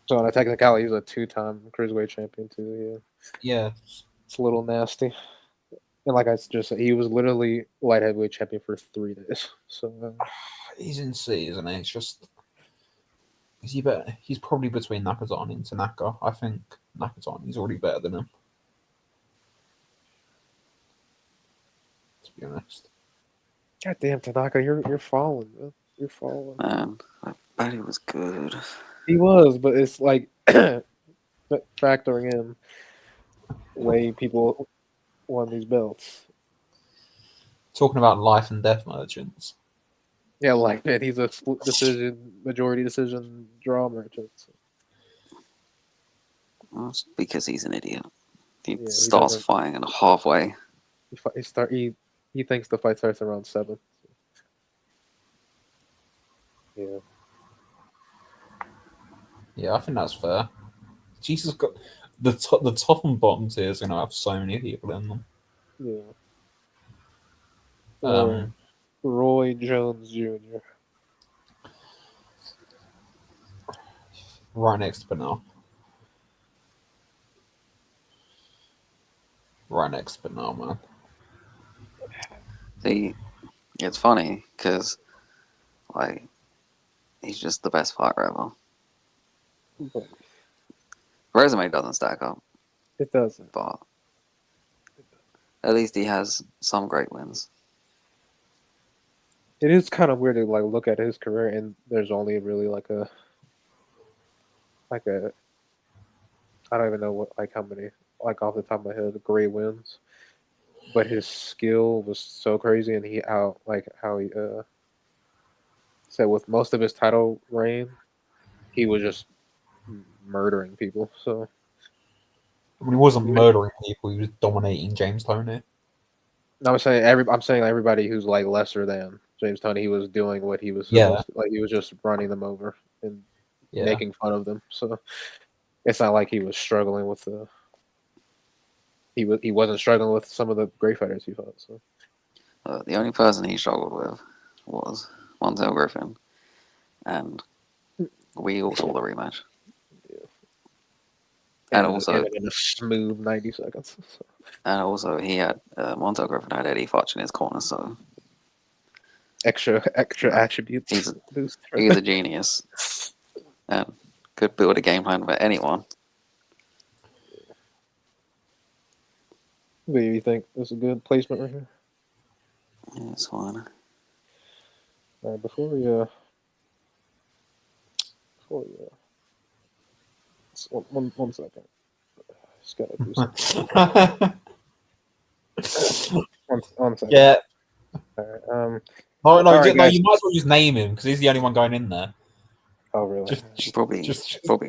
so on a technicality, he's a 2-time cruiserweight champion too. Yeah, yeah, it's a little nasty. And like I just said, he was literally light heavyweight champion for 3 days. So he's in C, isn't he? It's just, is he better? He's probably between Nakazane and Tanaka. I think Nakazane, he's already better than him. To be honest. God damn, Tanaka, you're falling, man. You're falling. Man, I bet he was good. He was, but it's like factoring in the way people won these belts. Talking about life and death merchants. Yeah, like man, he's a split decision, majority decision draw merchant. So, Well, it's because he's an idiot. He he starts doesn't- fighting and halfway. he thinks the fight starts around 7. Yeah. Yeah, I think that's fair. Jesus got the top and bottom tiers are gonna have so many people in them. Yeah. Um, Roy Jones Jr. right next to Bernal. Right next to Bernal, man. See, it's funny because, like, he's just the best fighter ever. But Resume doesn't stack up, it doesn't. but at least he has some great wins. It is kind of weird to like look at his career and there's only really like a I don't even know what like how many like off the top of my head great wins, but his skill was so crazy and he out like how he said with most of his title reign he was just murdering people. So I mean, he wasn't murdering people; he was dominating James Toney. I'm saying everybody who's like lesser than James Toney, he was doing what he was Yeah. supposed to. Like he was just running them over and Yeah, making fun of them. So it's not like he was struggling with the. He wasn't struggling with some of the great fighters he fought. So The only person he struggled with was Montel Griffin, and we all saw the rematch. And also, in a smooth 90 seconds. So. and also, he had Montel Griffin had Eddie Futch in his corner, so Extra attributes. He's a- boost. he's a genius and could build a game plan for anyone. What do you think? This is a good placement right here. Yeah, it's fine. All right, before we one second. Just gotta do something. One second. yeah. All right. No, All right, no, guys. you might as well just name him because he's the only one going in there. Oh really? Probably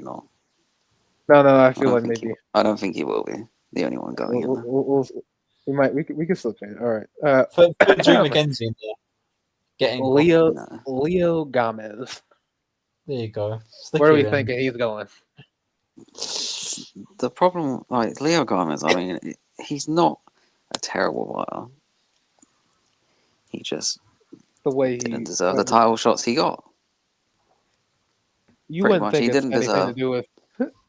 not. No. I I feel don't like think maybe I don't think he will be the only one going in there. we can still change. All right. Put Drew McKenzie in there. Getting No. Leo Gomez. There you go. Stick Where are it we in. thinking he's going? The problem, like Leo Gomez, I mean, he's not a terrible fighter. He just The way he didn't deserve the title shots he got. You pretty wouldn't much. think He it's didn't anything deserve- to do with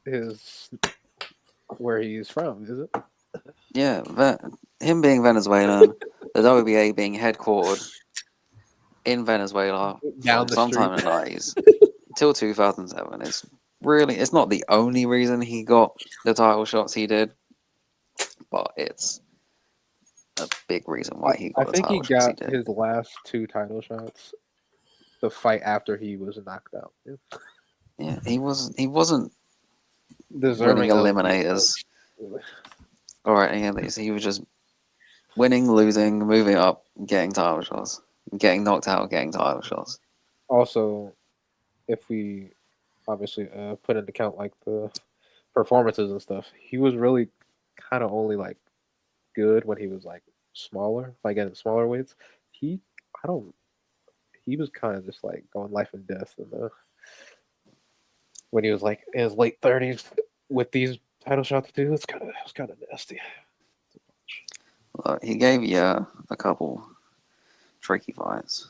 his where he's from, is it? Yeah, him being Venezuelan, the WBA being headquartered in Venezuela Down from the sometime in street. the 90s till 2007. It's not the only reason he got the title shots he did, but it's a big reason why he I got the think he title shots he got did. his last 2 title shots the fight after he was knocked out. Yeah, he wasn't winning Deserving of eliminators. All right, he was just winning, losing, moving up, getting title shots, getting knocked out, getting title shots. Also, if we obviously put into account like the performances and stuff, he was really kind of only like good when he was like smaller, like at smaller weights, he I don't he was kind of just like going life and death in the when he was like in his late 30s with these title shots too. It's kind of nasty. Look, he gave you a couple tricky fights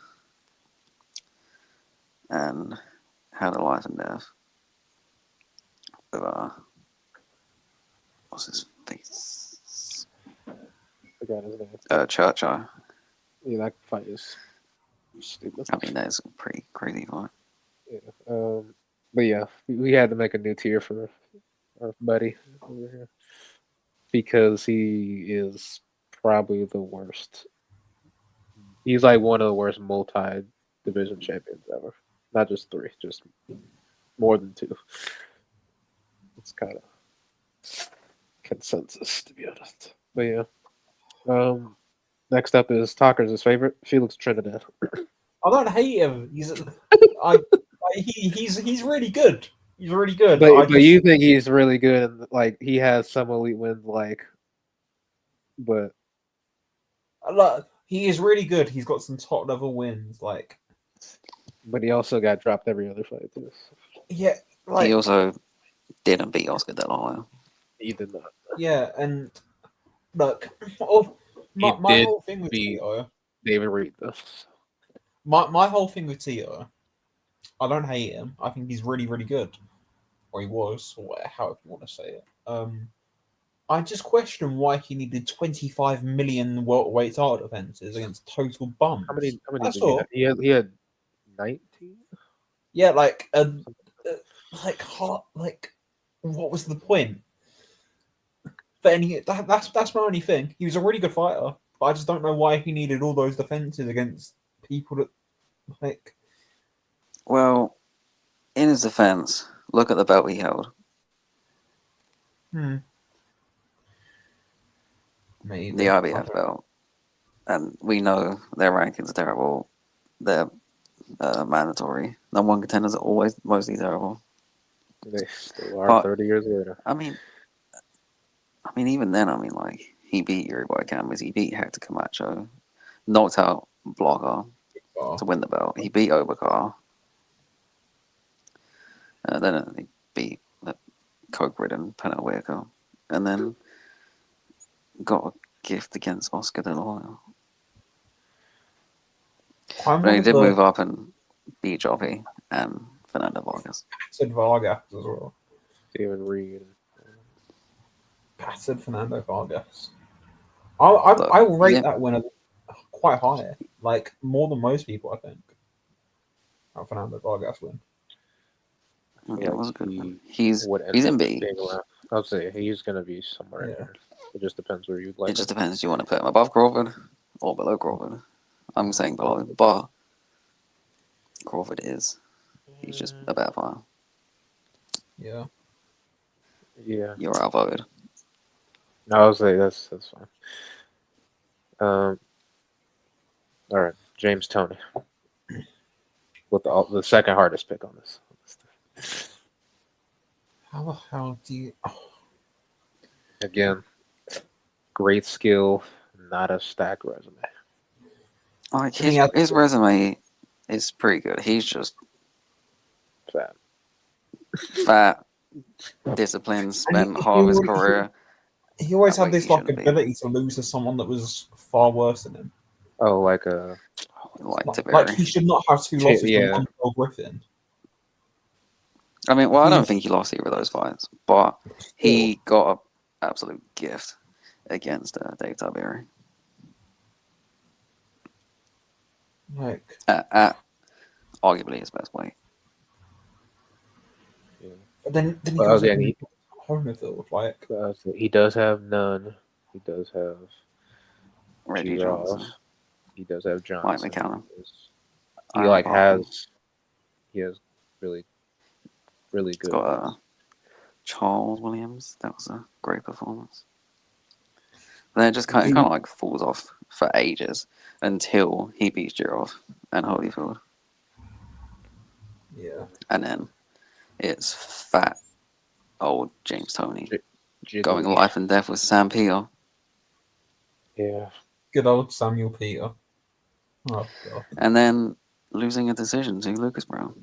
and had a life and death with what's his face? Forgot his name. Churchill. Yeah, that fight is stupid. I mean, that's a pretty crazy fight. Yeah. But yeah, we had to make a new tier for our buddy over here because he is probably the worst. He's like one of the worst multi-division champions ever. Not just three, just more than two. It's kind of consensus, to be honest. But yeah. Next up is Talker's favorite, Felix Trinidad. I don't hate him. He's really good. He's really good. But you think he's really good and like he has some elite wins, but he is really good. He's got some top level wins, but he also got dropped every other fight too. Yeah, he also didn't beat Oscar De La Hoya. He did not. Yeah, and look, my whole thing with Tito, David Reed though. My whole thing with Tito, I don't hate him. I think he's really, really good, or he was, or however you want to say it. I just question why he needed 25 million welterweight title defenses against total bums. How many That's did all. he have? He had 19. Yeah, like what was the point? But that's my only thing. He was a really good fighter, but I just don't know why he needed all those defenses against people that like. Well, in his defense, look at the belt he held. Maybe. The IBF belt. And we know their rankings are terrible. They're mandatory. Number one contenders are always mostly terrible. They still are 30 years later. I mean, even then, like, he beat Yuri Boy Campos, he beat Hector Camacho, knocked out Blocker to win the belt. He beat Obakar. Then he beat coke-ridden Penaweka. And then got a gift against Oscar De La Hoya. But he did move up and beat Joppy and Fernando Vargas. Patted Vargas as well. David Reed. Patted Fernando Vargas. I will rate that winner quite high. Like, more than most people, I think. That Fernando Vargas win. Yeah, it was a good one. He's in B. I'll say he's going to be somewhere in there. It just depends where you'd like. It just depends. Do you want to put him above Crawford or below Crawford? I'm saying below, but Crawford is. He's just a better fighter. Yeah. Yeah. You're outvoted. No, I'll say that's fine. All right, James Toney. With the second hardest pick on this. How the hell do you? Again, great skill, not a stacked resume. Like his resume is pretty good. He's just fat, disciplined, spent half of his career. He always had this ability to lose to someone that was far worse than him. Oh, like Taveri. He should not have two losses to Montel Griffin. I mean, well, I don't think he lost either of those fights, but he got an absolute gift against Dave Taveri. Like at arguably his best weight. Yeah. But then he goes Holyfield, like he does have none. He does have Reggie Johnson. He does have Johnson. Mike McCallum. He has really good. He's got Charles Williams. That was a great performance. And then it just kind of like falls off for ages until he beats Jirov and Holyfield. Yeah. And then it's fat old James Toney going life and death with Sam Peter. Yeah. Good old Samuel Peter. Oh god. And then losing a decision to Lucas Brown.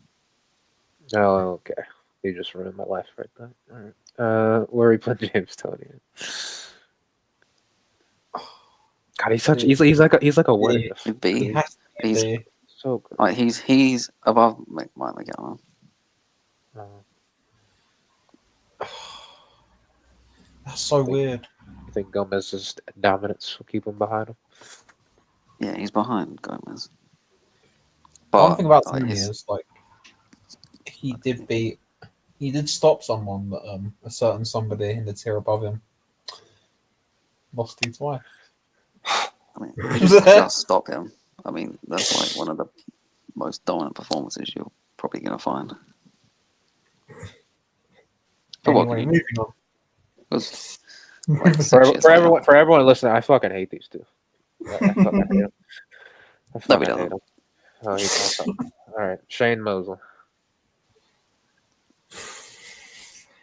Oh, okay. You just ruined my life right there. All right. Where are we putting James Tony in? God, he's like a what Yeah. if. He'd He be. has to He's be. So good. like he's above Mike McGowan. That's so weird. You think Gomez's dominance will keep him behind him? Yeah, he's behind Gomez. One But thing about like, Tony is like he did stop someone that a certain somebody in the tier above him lost to twice. I mean, he didn't just stop him. I mean, that's like one of the most dominant performances you're probably going to find. But what can Anyway, you moving on. It was like 6 years For later. everyone listening, I fucking hate these two. I fucking hate them. I No, we fucking hate don't. them. Oh, he's awesome. All right, Shane Mosley.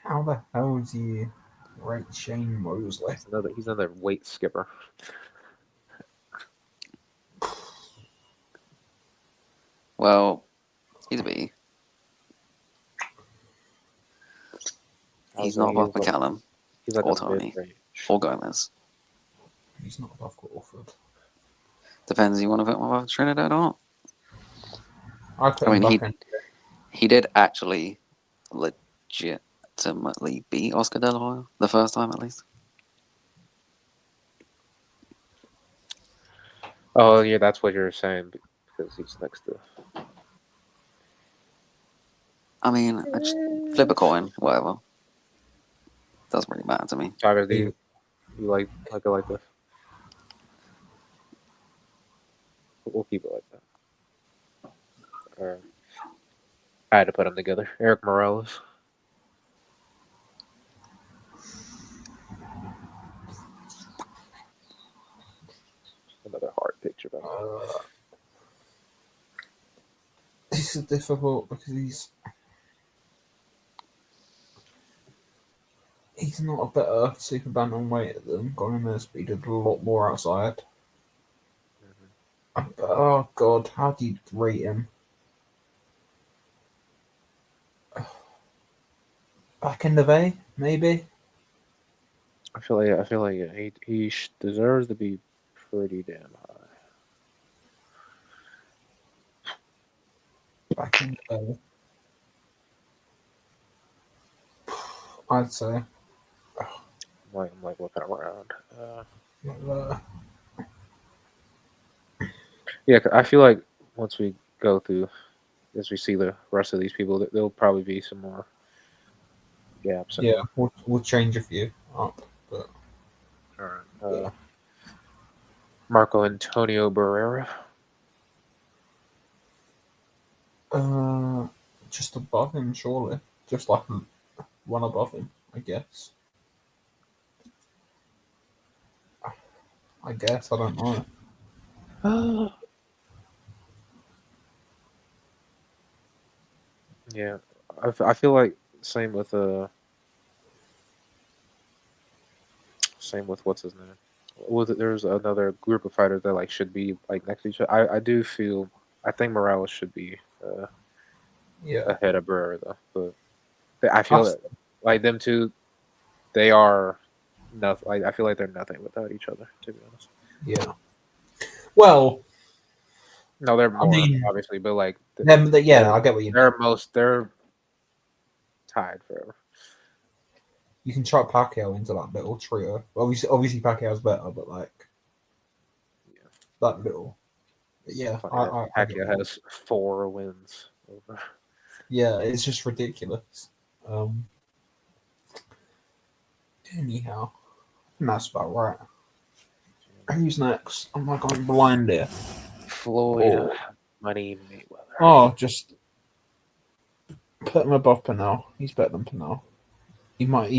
How the hell do you rate Shane Mosley? He's another weight skipper. Well, he's a B. He's not above McCallum He's like or a Tony mid-range. or Gomez. He's not above Crawford. Depends. You want to put him above Trinidad or not? I put I him mean, back in. he did actually legitimately beat Oscar De La Hoya the first time, at least. Oh yeah, that's what you're saying because he's next to. I mean, I just flip a coin, whatever. Doesn't really matter to me. Tiger, do you like it like this? We'll keep it like that. I had to put them together. Eric Morales. Another hard picture. This is difficult because he's not a better super bantamweight than Gomez, but he did a lot more outside. Oh god, how do you rate him? Back in the day, maybe. I feel like yeah, he deserves to be pretty damn high. Back in the day, I'd say. I'm like looking around. Yeah, I feel like once we go through, as we see the rest of these people, there'll probably be some more gaps. Yeah, we'll change a few up. But All right. Marco Antonio Barrera. Just above him, surely. Just like one above him, I guess. I don't know. Yeah, I feel like same with what's his name. There's another group of fighters that like should be like next to each other. I think Morales should be ahead of Barrera though, but I feel like them two, they are nothing. Like I feel like they're nothing without each other. To be honest. Yeah. Well, no, they're more obviously, but like I get what you mean. They're tied forever. You can chuck Pacquiao into that little trio. Obviously Pacquiao's better, but like that little. But yeah, Pacquiao has 4 wins over. Yeah, it's just ridiculous. Anyhow, that's about right. Who's next? Am I going blind here? Floyd Money Mayweather. Oh, just put him above Pinell. He's better than Pinell. He might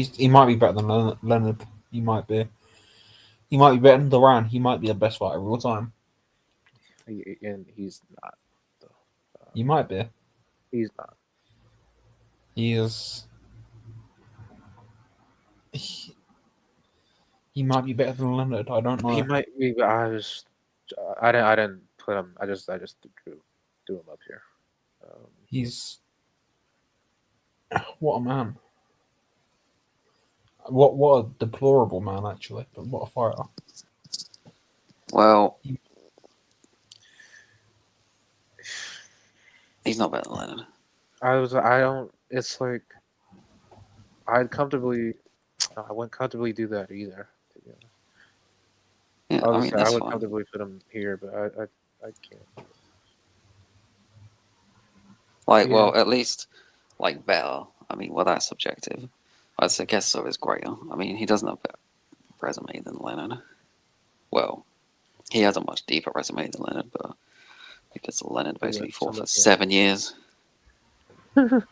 be better than Leonard. He might be better than Duran. He might be the best fighter of all time. And he's not. He might be. He's not. He is. He might be better than Leonard. I don't know. He might be. But I didn't put him. I just threw him up here. He's what a man. What a deplorable man, actually, but what a fighter. Well, he's not better than Leonard. I don't. It's like I wouldn't comfortably do that either. To be honest. Yeah, I mean, Obviously, I that's would fine. comfortably put him here, but I can't. Like, Yeah. well, at least, like, better. I mean, well, that's subjective. I'd say Kessler is greater. I mean, he doesn't have a better resume than Leonard. Well, he has a much deeper resume than Leonard, but because Leonard basically fought for 7 years. It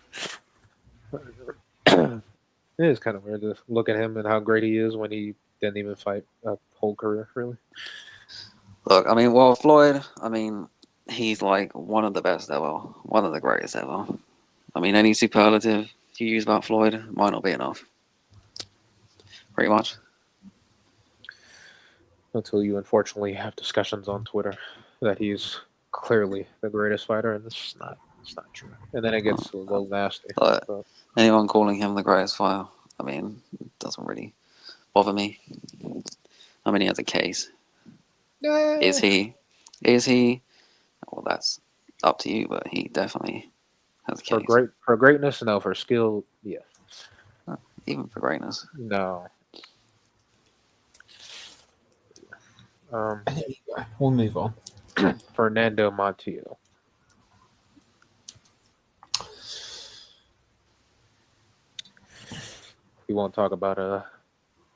is kind of weird to look at him and how great he is when he didn't even fight a whole career, really. Look, I mean, well, Floyd, I mean, he's like one of the best ever, one of the greatest ever. I mean, any superlative you use about Floyd might not be enough. Pretty much. Until you unfortunately have discussions on Twitter that he's clearly the greatest fighter, and it's not true. And then it gets a little nasty. But But anyone calling him the greatest fighter, I mean, it doesn't really bother me. I mean, he has a case. Is he? Well, that's up to you, but he definitely has a case. for greatness, no. For skill, yeah. Even for greatness. No. Anyway, we'll move on. Fernando Montiel. We won't talk about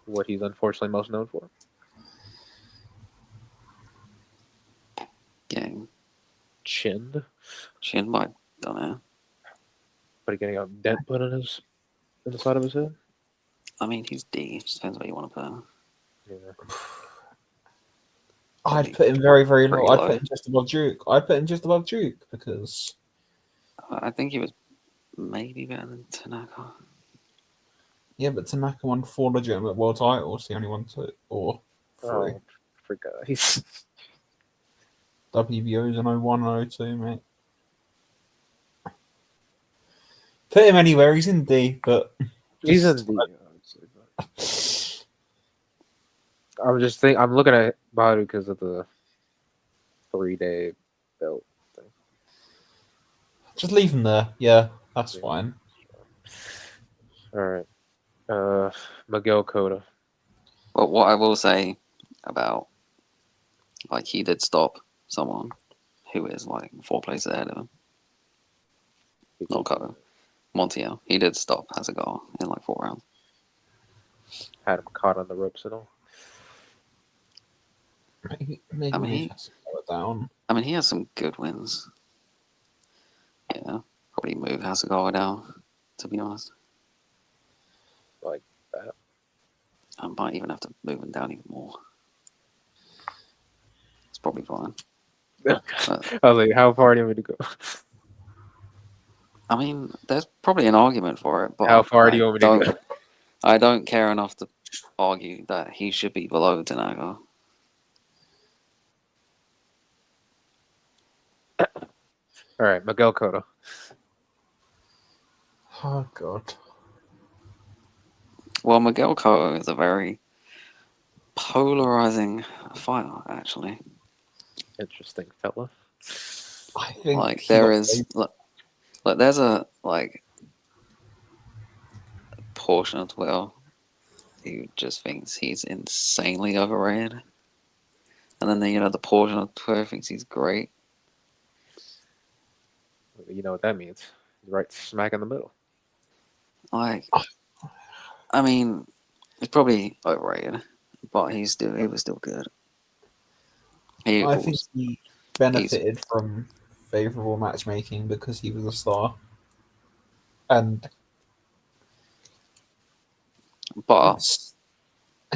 what he's unfortunately most known for. Getting Chin. by, don't know. But getting a dent put in the side of his head. I mean, he's D. Just depends where you want to put him. Yeah. I'd put him very, very low. Pretty I'd low. put him just above Duke. Because I think he was maybe better than Tanaka. yeah, but Tanaka won 4 legitimate world titles. He only won 2 or 3. Oh, forgot. He's WBOs in 01 and 02, mate. Put him anywhere. He's in D, but he's in D. I'm looking at Badu because of the 3-day belt thing. Just leave him there. Yeah, that's fine. All right. Miguel Cotto. But what I will say about, like, he did stop someone who is like 4 places ahead of him. Not Cotto. Montiel. He did stop Hasegawa in like 4 rounds. Had him caught on the ropes and all. Maybe I mean, he has to slow it down. I mean, he has some good wins. Yeah, probably move Hasegawa down, to be honest. Like that. I might even have to move him down even more. It's probably fine. I was like, how far do you want me to go? I mean, there's probably an argument for it, but How far do you want me to go? I don't care enough to argue that he should be below Tanaka. All right, Miguel Cotto. Oh god. Well, Miguel Cotto is a very polarizing fighter, actually. Interesting fella. I think Like there is, look, there's a like portion of Twitter who just thinks he's insanely overrated, and then the portion of Twitter thinks he's great. You know what that means? He's right smack in the middle. Like, I mean, he's probably overrated, but he was still good. I think he benefited from favourable matchmaking because he was a star. And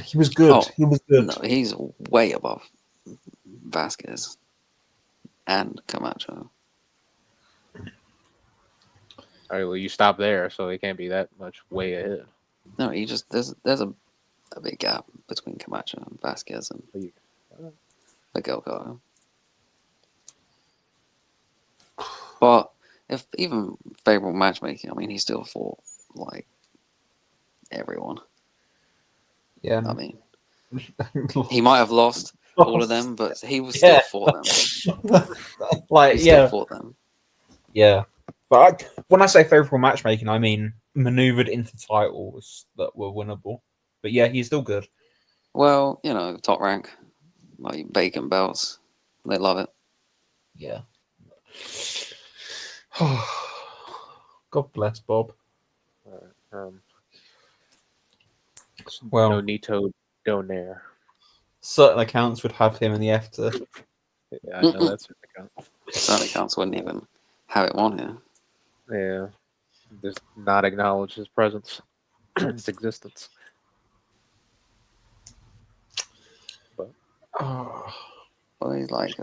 he was good. He was good. No, he's way above Vasquez and Camacho. All right, well, you stop there, so it can't be that much way ahead. No, he just there's a a big gap between Camacho and Vasquez and Miguel. But if even favorable matchmaking, I mean, he still fought like everyone. Yeah. I mean, he might have lost all of them, but he was still fought them. Like, He still fought them. Yeah. But when I say favorable matchmaking, I mean maneuvered into titles that were winnable. But yeah, he's still good. Well, top rank, like bacon belts. They love it. Yeah. God bless Bob. Well, Nonito Donaire. certain accounts would have him in the F tier. Yeah, I know that's what accounts. Certain accounts wouldn't even have it on here. Yeah, just not acknowledge his presence, his existence. But Well, he's like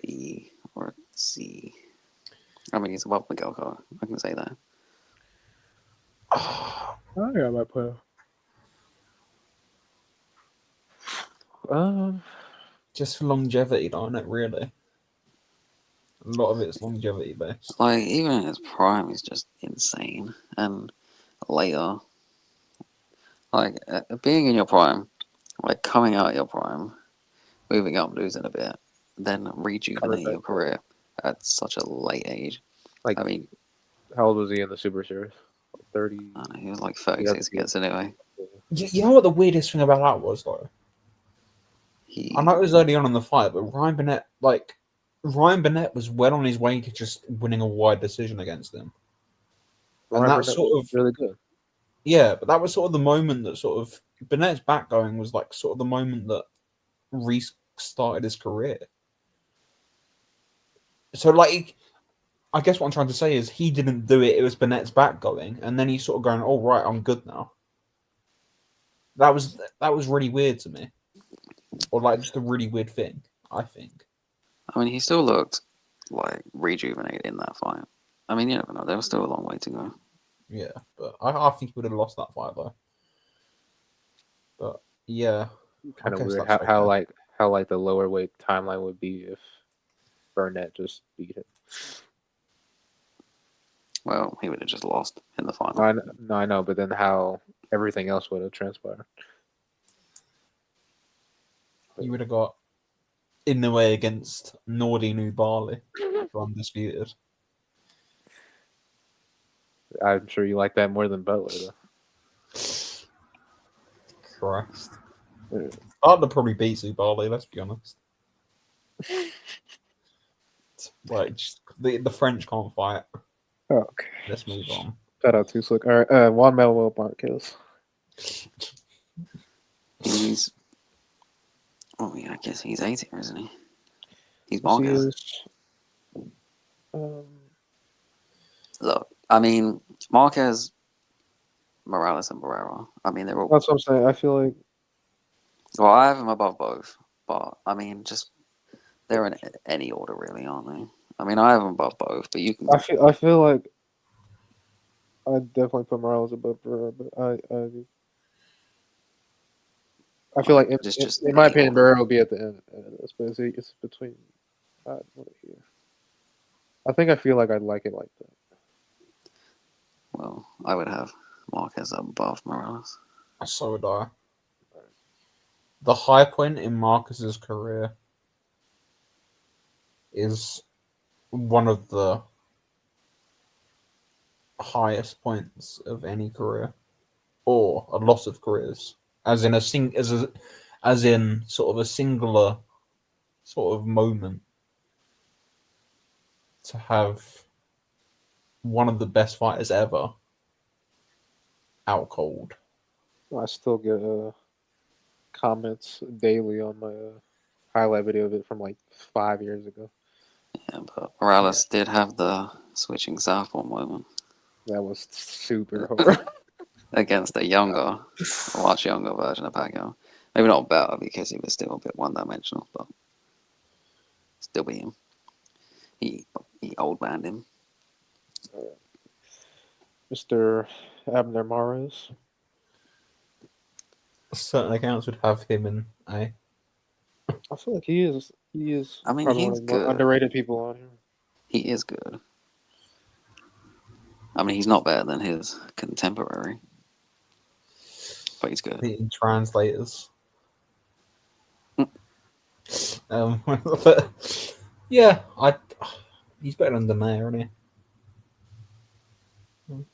B or C. I mean, he's above Miguel Cotto. I can say that. I got my player. Just for longevity, don't it? Really, a lot of it's longevity based. Like, even in his prime, he's just insane. And later, like, being in your prime, like, coming out of your prime, moving up, losing a bit, then rejuvenating your career at such a late age. Like, I mean, how old was he in the Super Series? 30. I don't know, he was like 36 against anyway. You know what the weirdest thing about that was, though? I know it was early on in the fight, but Ryan Burnett was well on his way to just winning a wide decision against him. And Ryan that Burnett sort of really good. Yeah, but that was sort of the moment that sort of Burnett's back going was like sort of the moment that restarted his career. So like, I guess what I'm trying to say is he didn't do it. It was Burnett's back going, and then he's sort of going, "Oh right, I'm good now." That was really weird to me, or like just a really weird thing. I think. I mean, he still looked like rejuvenated in that fight. I mean, you never know. There was still a long way to go. Yeah, but I think he would have lost that fight though. But yeah, Kind of weird how like the lower weight timeline would be if Burnett just beat him. Well, he would have just lost in the final. No, I know, but then how everything else would have transpired. You would have got in the way against Nordi Nubali for undisputed. I'm sure you like that more than Butler, though. Christ. Butler probably beats Nubali, let's be honest. Like, the French can't fight. Okay. Let's move on. Shout out to Slick. All right, Juan Manuel Marquez. He's. Oh, yeah, I guess he's 18, isn't he? He's Marquez. Look, I mean, Marquez, Morales, and Barrera. I mean, they're all. That's what I'm saying. I feel like. Well, I have them above both, but I mean, just they're in any order, really, aren't they? I mean, I have them above both, but you can. I feel like I definitely put Morales above Barrera, but I feel like in my opinion, Barrera will be at the end of this, but it's between. What here? I think I feel like I'd like it like that. Well, I would have Marquez above Morales. So would I. The high point in Marcus's career is one of the highest points of any career, or a lot of careers, as in sort of a singular sort of moment to have one of the best fighters ever out cold. I still get comments daily on my highlight video of it from like 5 years ago. Yeah, but Morales did have the switching southpaw moment. That was super hard. Against a much younger version of Pacquiao. Maybe not better because he was still a bit one-dimensional, but still beat him. He old banned him. Mr. Abner Mares. certain accounts would have him in A. I feel like he is. He is I mean, probably one he's of the more good. underrated people on here. He is good. I mean, he's not better than his contemporary, but he's good. Beating translators. But yeah, he's better than Daenerys, isn't he?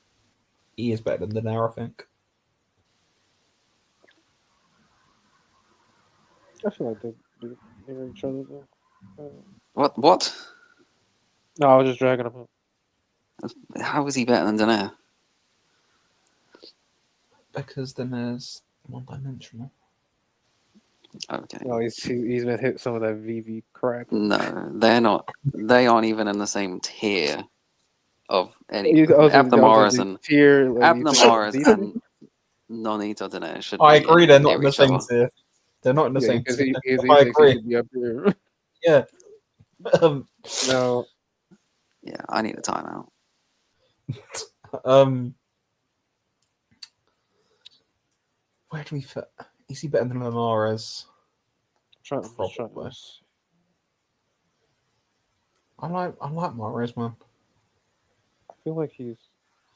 He is better than Daenerys, I think. I feel like they do near each other though. What? No, I was just dragging him up. How is he better than Daenerys? Because Daenerys one-dimensional. Okay. No, he's been hit some of that VV crack. No, they're not. They aren't even in the same tier of any. Abner Morris and tier. Abner Morris and Nonito Daenerys should I be agree, they're not near in the each same other. tier. They're not in the Yeah, same because tier. he I thinks he agree. should be up there. Yeah. No, Yeah, I need a timeout. Where do we fit? Is he better than Linares? Probably. I like Mahrez, man. I feel like he's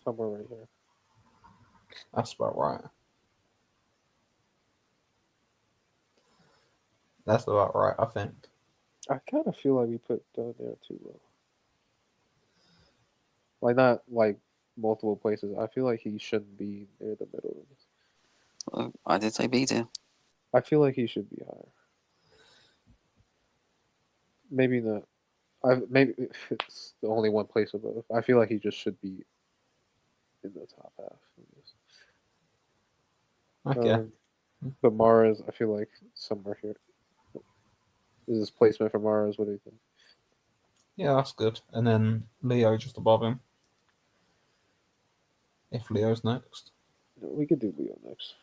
somewhere right here. That's about right. That's about right, I think. I kind of feel like we put down there too low. Like not like multiple places. I feel like he shouldn't be near the middle of this. I did say B tier. I feel like he should be higher. Maybe not. Maybe it's the only one place above. I feel like he just should be in the top half of this. Okay. But Mars, I feel like somewhere here. Is this placement for Mars? What do you think? Yeah, that's good. And then Leo just above him. If Leo's next. We could do Leo next.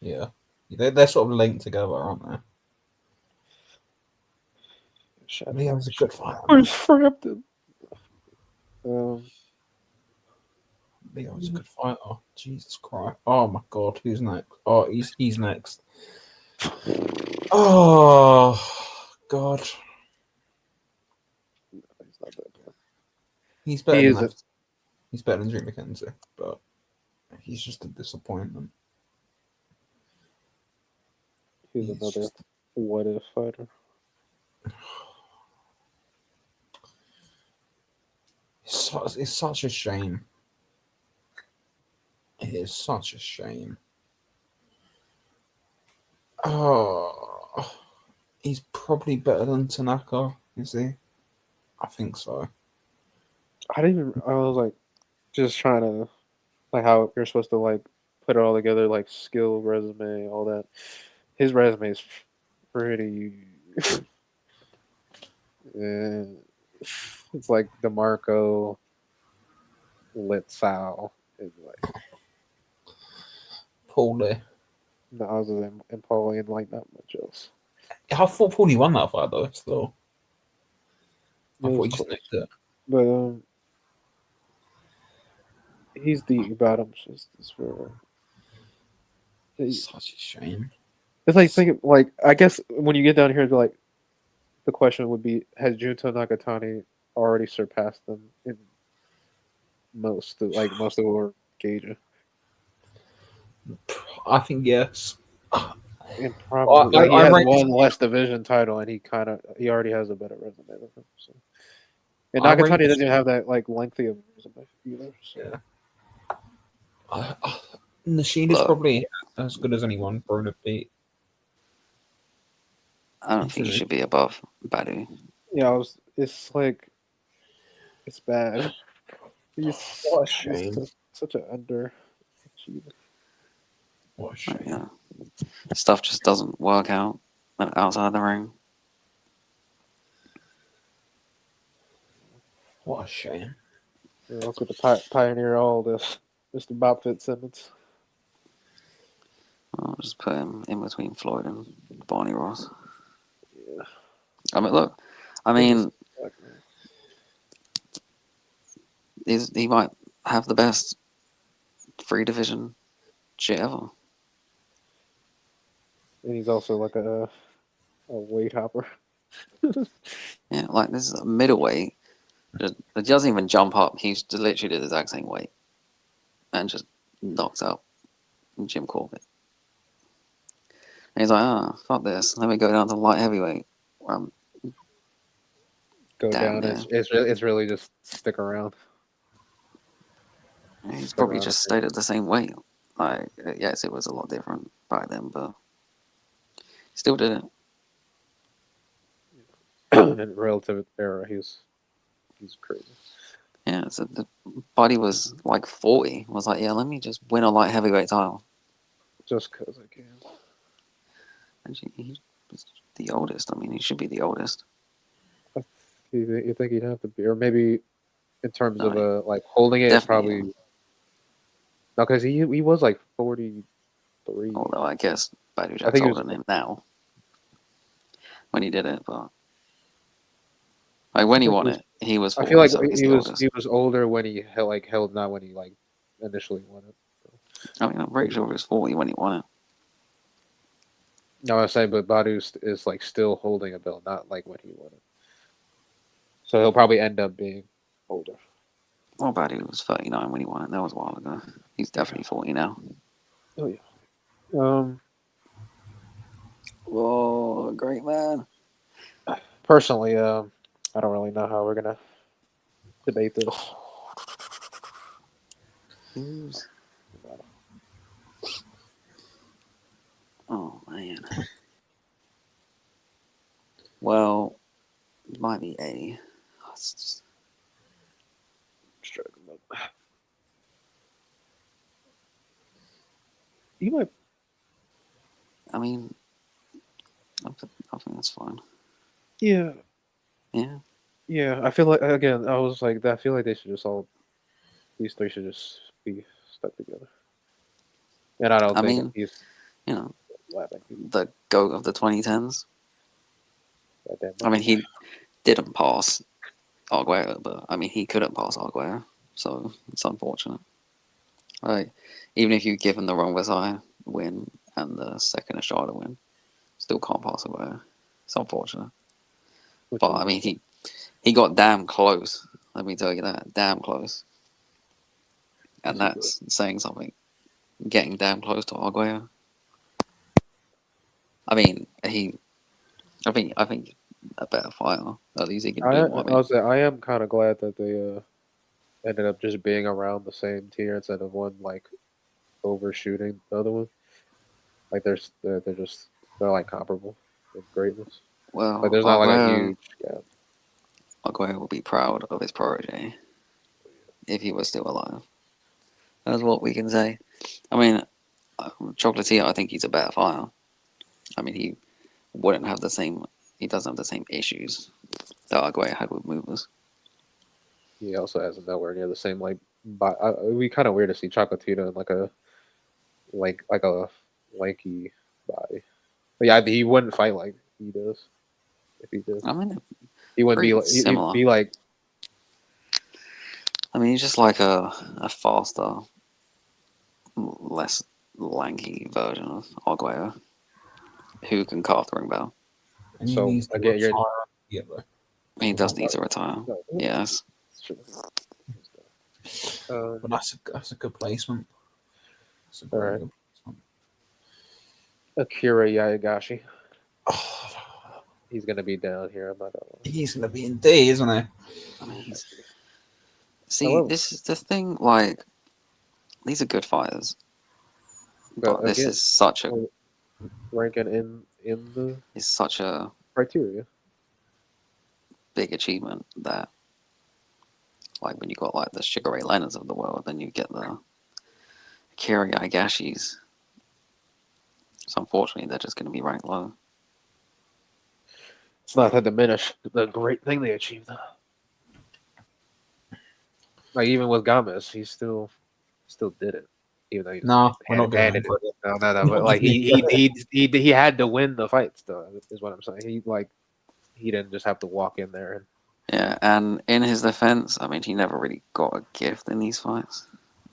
Yeah. They're sort of linked together, aren't they? Leo's a good fighter. Where's Frampton? Leo's a good fighter. Jesus Christ. Oh my god, who's next? Oh, he's next. Oh god. He's not that bad. He's better He than is He's better than Drew McKenzie, but he's just a disappointment. He's another what if fighter. It's such a shame. It is such a shame. Oh, he's probably better than Tanaka, is he? I think so. I was like just trying to like how you're supposed to like put it all together, like skill, resume, all that. His resume is pretty it's like DeMarco, Litzau, and like Paulie. no, I was in Paulie and like not much else. I thought Paulie won that fight though, still. I It thought was he just close. nicked it. But he's the bottom just for Such a shame. it's like thinking like I guess when you get down here like the question would be has Junto Nakatani already surpassed them in most of what we're gauging? I think yes. And probably he I has ranked- one less division title and he already has a better resume than him. So. And I Nakatani ranked- doesn't have that like lengthy of resume either. So. Yeah. Nashid is probably as good as anyone Bruno beat. I don't think he should be above Badu. Yeah, it's like it's bad. He's What a shame. such an underachiever. What a shame. Yeah. Stuff just doesn't work out outside the ring. What a shame. Yeah, let's get to pioneer all this, Mr. Bob Fitzsimmons. I'll just put him in between Floyd and Barney Ross. Yeah. I mean, look. I mean, he might have the best free division shit ever. And he's also like a weight hopper. Yeah, like this is a middleweight. He doesn't even jump up. He's just literally the exact same weight and just knocks out Jim Corbett. And he's like, oh, fuck this. Let me go down to light heavyweight. Um, Go Damn, down. yeah. It's really just stick around. He's Stick probably around. just stayed at the same weight. Like, yes, it was a lot different back then, but still did it. In relative era, he's crazy. Yeah, so the body was like 40. Was like, yeah, let me just win a light heavyweight title. Just cause I can. And he's the oldest. I mean, he should be the oldest. You think he'd have to be, or maybe in terms No, of like holding it, definitely. probably no, because he was like 43. Although I guess Badu I Jack's think he older was. than him now when he did it, but like when I he think won he was. it, he was I feel 40, like so he's he the was oldest. older when he held not when he like initially won it. I mean, I'm pretty sure he was 40 when he won it. No, I was saying, but Badu is like still holding a belt, not like when he won it. So he'll probably end up being older. Well, Badu was 39 when he won it. That was a while ago. He's definitely 40 now. Oh yeah. Whoa, great man. Personally, I don't really know how we're gonna debate this. Who's? Oh man. Well, it might be A. It's just, You might. I mean, I think that's fine. Yeah. Yeah. Yeah. I feel like again, I was like, I feel like they should just all. These three should just be stuck together. And I don't I think mean, he's you know, laughing. the GOAT of the 2010s. Goddamn I mean, much. he didn't pass Arguello, but I mean, he couldn't pass Arguello, so it's unfortunate. Like, even if you give him the wrong Versailles win and the second Estrada win, still can't pass Arguello. It's unfortunate. Which But is I mean, he got damn close. Let me tell you that, damn close. And that's saying something. Getting damn close to Arguello. I mean, I think a better fighter. At least he can do more. I mean, I am kind of glad that they ended up just being around the same tier instead of one like overshooting the other one. Like they're like comparable in greatness. Like well, there's not like a huge gap. Arguello will be proud of his protege if he was still alive. That's what we can say. I mean, Chocolatier, I think he's a better fighter. I mean, he wouldn't have the same. He doesn't have the same issues that Arguello had with movers. He also has nowhere near the same like. It'd be kind of weird to see Chocolatito in like a lanky body. But yeah, he wouldn't fight like he does. If he did, I mean, he wouldn't be pretty like he'd similar. be like. I mean, he's just like a faster, less lanky version of Arguello who can carve the ring bell. And So, he needs to again, you're- retire. Yeah, though. He does need to retire. No, Yes. But that's a good placement. That's a All very right. good placement. Akira Yayagashi. Oh, He's gonna be down here. I'm not gonna lie. he's gonna be in D, isn't he? I mean, see, However- this is the thing. Like, these are good fighters, but this again, is such a ranking in the it's such a criteria. big achievement that, like, when you got like the Sugar Ray Leonards of the world, then you get the Akira Yagashis. So unfortunately, they're just going to be ranked low. It's not to diminish the great thing they achieved. Like even with Gomez, he still did it, even though he No, we're not giving him handed it. credit. No, but like he had to win the fights, though. Is what I'm saying. He didn't just have to walk in there. Yeah, and in his defense, I mean, he never really got a gift in these fights.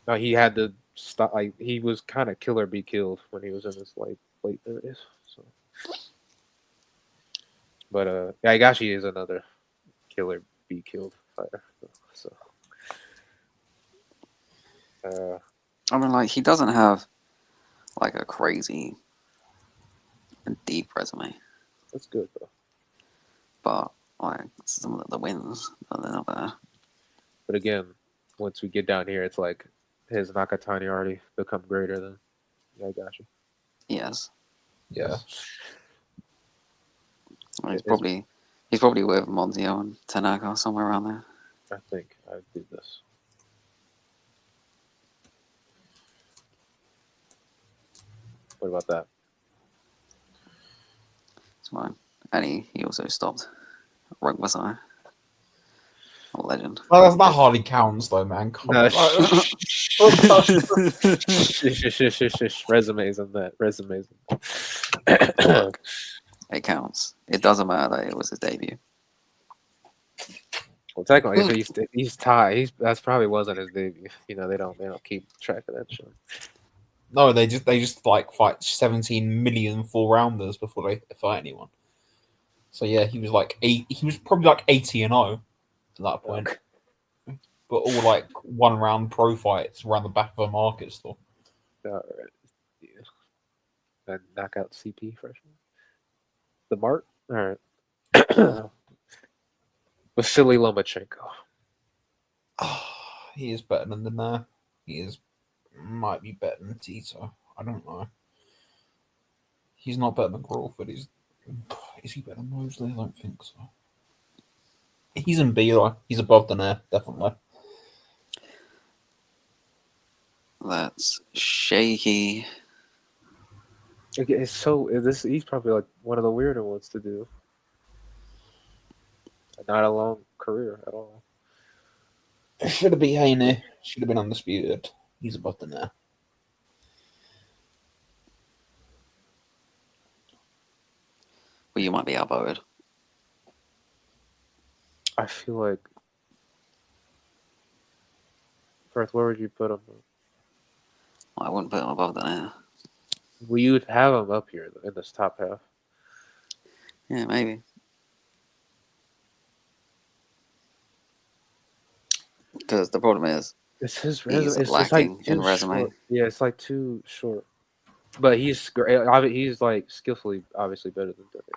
No, he had to stop. Like he was kind of kill or be killed when he was in his like late 30s. So But Higashi is another killer be killed fighter. So I mean, like, he doesn't have like a crazy and deep resume, that's good though. but like some of the wins, they're not bad. But again, once we get down here, it's like his Nakatani already become greater than Higashi. Yes, Yeah. Well, It is- he's probably with Monzio and Tanaka somewhere around there. I think I did this. What about that? It's fine. And he also stopped Rugmasai. A legend. Well, that hardly counts, though, man. Come No, on. resumes on that. Resumes. Look, it counts. It doesn't matter that it was his debut. Well, technically, if he's tied, that's probably wasn't his debut. You know, they don't keep track of that shit. No, they just like fight 17 million full rounders before they fight anyone. So yeah, he was like he was probably like 80-0 at that point. Okay. But all like 1 round pro fights around the back of a market store. All right. Yeah. And knockout CP freshman. The Mark. All right. Vasily Lomachenko. He is better than Danair. Might be better than Tito. I don't know. He's not better than Crawford. Is he better than Mosley? I don't think so. He's in B though. He's above Danair, definitely. That's shaky. It's so he's probably like one of the weirder ones to do. Not a long career at all. It should have been Haney. Should have been undisputed. He's above Danair. Well, you might be outvoted. I feel like Firth, where would you put him? I wouldn't put him above Danair. Well, you'd have him up here in this top half. Yeah, maybe. Because the problem is, It's his he's resume. It's lacking like in too resume. short. Yeah, it's like too short. But he's great. He's like skillfully, obviously better than Devin.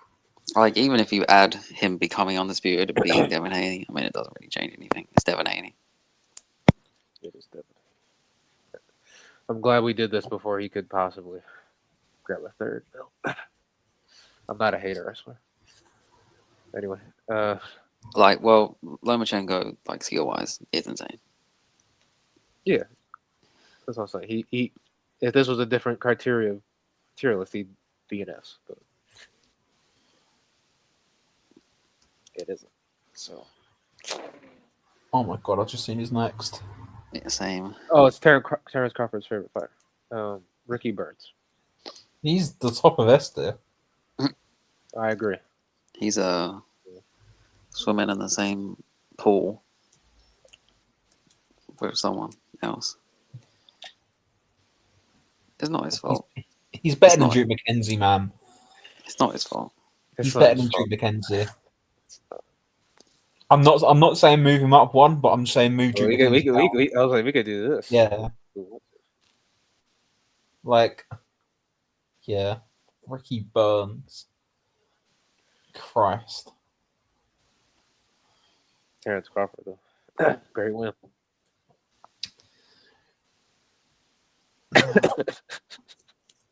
Like, even if you add him becoming undisputed and being Devin Haney, I mean, it doesn't really change anything. It's Devin Haney. It is Devin. I'm glad we did this before he could possibly grab a third belt. I'm not a hater, I swear. Anyway, Like, well, Lomachenko, like, skill-wise, is insane. yeah, that's what I'm saying. He if this was a different tier list, he'd be an S, but it isn't. So, Oh my god, I've just seen his next. Yeah, same. oh, it's Terrence Crawford's favorite fighter, Ricky Burns. He's the top of S tier. I agree. He's swimming in the same pool with someone else. It's not his fault. He's better It's than not. Drew McKenzie, man. It's not his fault. He's It's not better his than Drew fault. McKenzie. I'm not saying move him up one, but I'm saying move Drew We McKenzie down. I was like, we could do this. Yeah. Like, yeah. Ricky Burns. Christ. Terrence Crawford, though. Great win.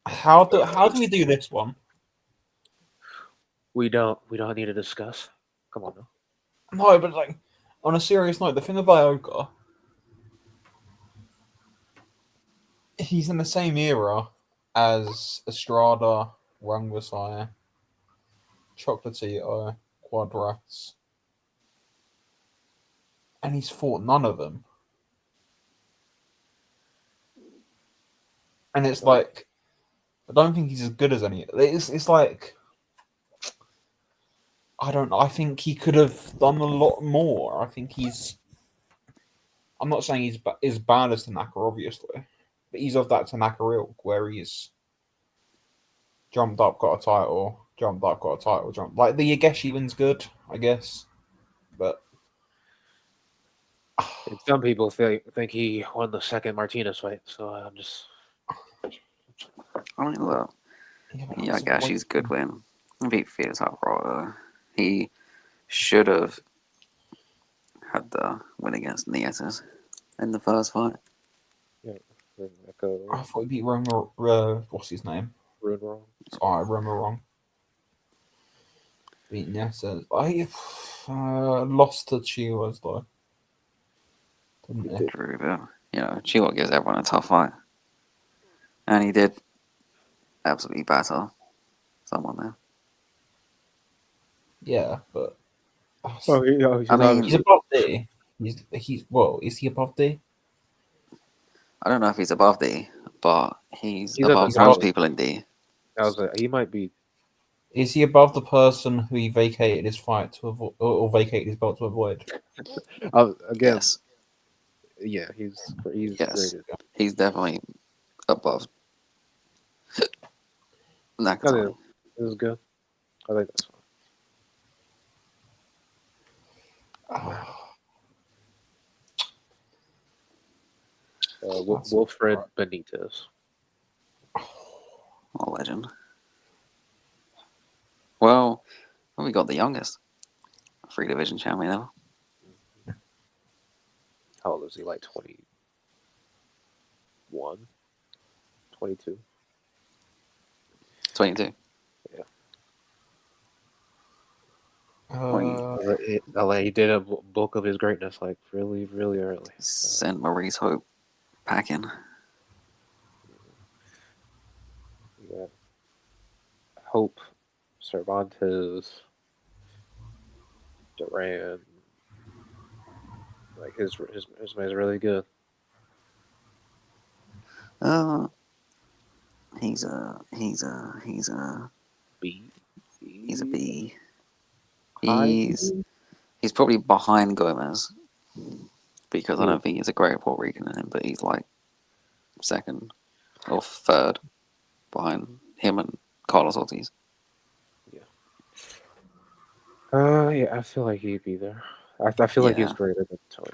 How do we do this one? We don't need to discuss. Come on now. No, but like on a serious note, the thing with Ioka, he's in the same era as Estrada, Rungvisai, Chocolatito, Quadras, and he's fought none of them. And it's like, I don't think he's as good as any. It's like, I don't know. I think he could have done a lot more. I think he's. I'm not saying he's as bad as Tanaka, obviously, but he's of that Tanaka ilk where he's jumped up, got a title, jumped up, got a title, jumped like the Yageshi win's good, I guess, but And some people think he won the second Martinez fight, so I'm just. I mean, look, yeah, but that yeah, was I a guess weight- he's good win. If he feels Alvarado, he should have had the win against Nietes in the first fight. I thought he beat Roma. What's his name? Rude wrong. Sorry, Roma wrong. Beat Nietes. I lost to Chivas though. Didn't he? True, but you know, Chilo gives everyone a tough fight, and he did absolutely batter someone there. Yeah, but Oh, he's I mean, he's above D. He's well, is he above D? I don't know if he's above D, but he's He's at the above top. most people in D. He might be. Is he above the person who he vacated his fight to avoid, or vacated his belt to avoid? Again, Yes, yeah, he's yes, graded. he's definitely above I Nakatani. think this is good. I think that's fine. That's Wilfred right. Benitez. A legend. Well, we got the youngest free division champion ever. How old is he? Like 21? 22? 22. He did a bulk of his greatness like really, really early. Sent Maurice Hope packing. Yeah. Hope, Cervantes, Duran. Like his resume is really good. He's a B. B. High He's probably behind Gomez because I Yeah. don't think he's a great Puerto Rican in him, but he's like second or third behind him and Carlos Ortiz. Yeah, I feel like he'd be there. I feel like he's Yeah. greater than Tony.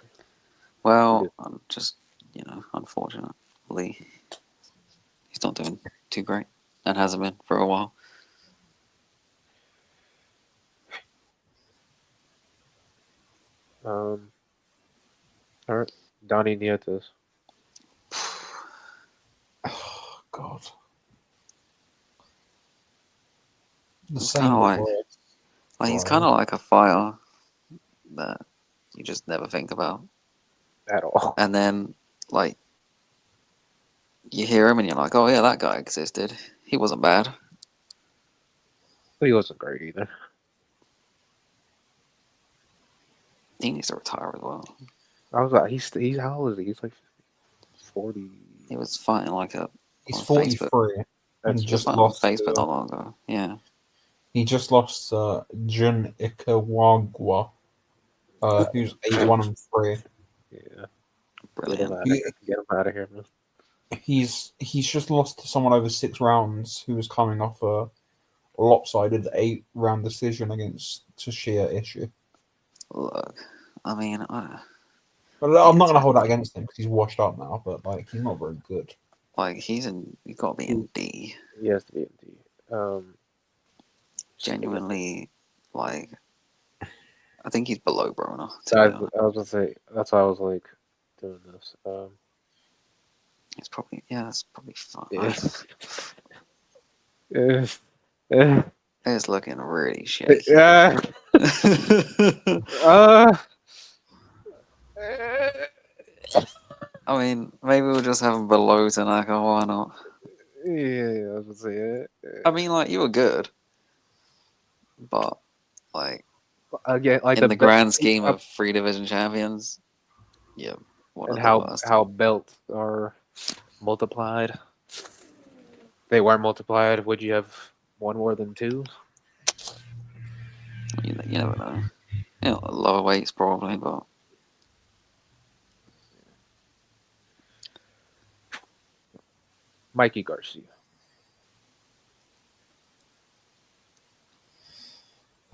Well, I'm just, unfortunately, he's not doing too great and hasn't been for a while. All right, Donnie Nietes. Oh God. The It's same. kinda like- with he's Sorry. kind of like a fire that you just never think about. At all. And then, like, you hear him and you're like, oh, yeah, that guy existed. He wasn't bad. But he wasn't great either. He needs to retire as well. I was like, he's how old is he? He's like 40. He was fighting like a He's on 43 Facebook. and He was just fighting on lost. Facebook not long ago. Yeah. He just lost Jun Ikawagwa, who's 8-1-3. Yeah. Brilliant. Get him out of here, man. He's just lost to someone over 6 rounds who was coming off a lopsided 8-round decision against Toshia Ishii. Look, I mean, But I'm not Yeah, going to hold that against him because he's washed up now. But like, he's not very good. like he's got to be in D. He has to be in D. Genuinely, like, I think he's below Broner. I was gonna say that's why I was like doing this. It's probably that's probably fine. Yeah. It's looking really shaky. Yeah. I mean, maybe we'll just have him below Tanaka. Why not? Yeah, I was gonna say it. I mean, like, you were good, but like Again, like in the grand scheme of 3 division champions, yeah, one and of the worst. how belts are multiplied. They were multiplied. Would you have one more than two? You never know. Lower weights probably, but Mikey Garcia.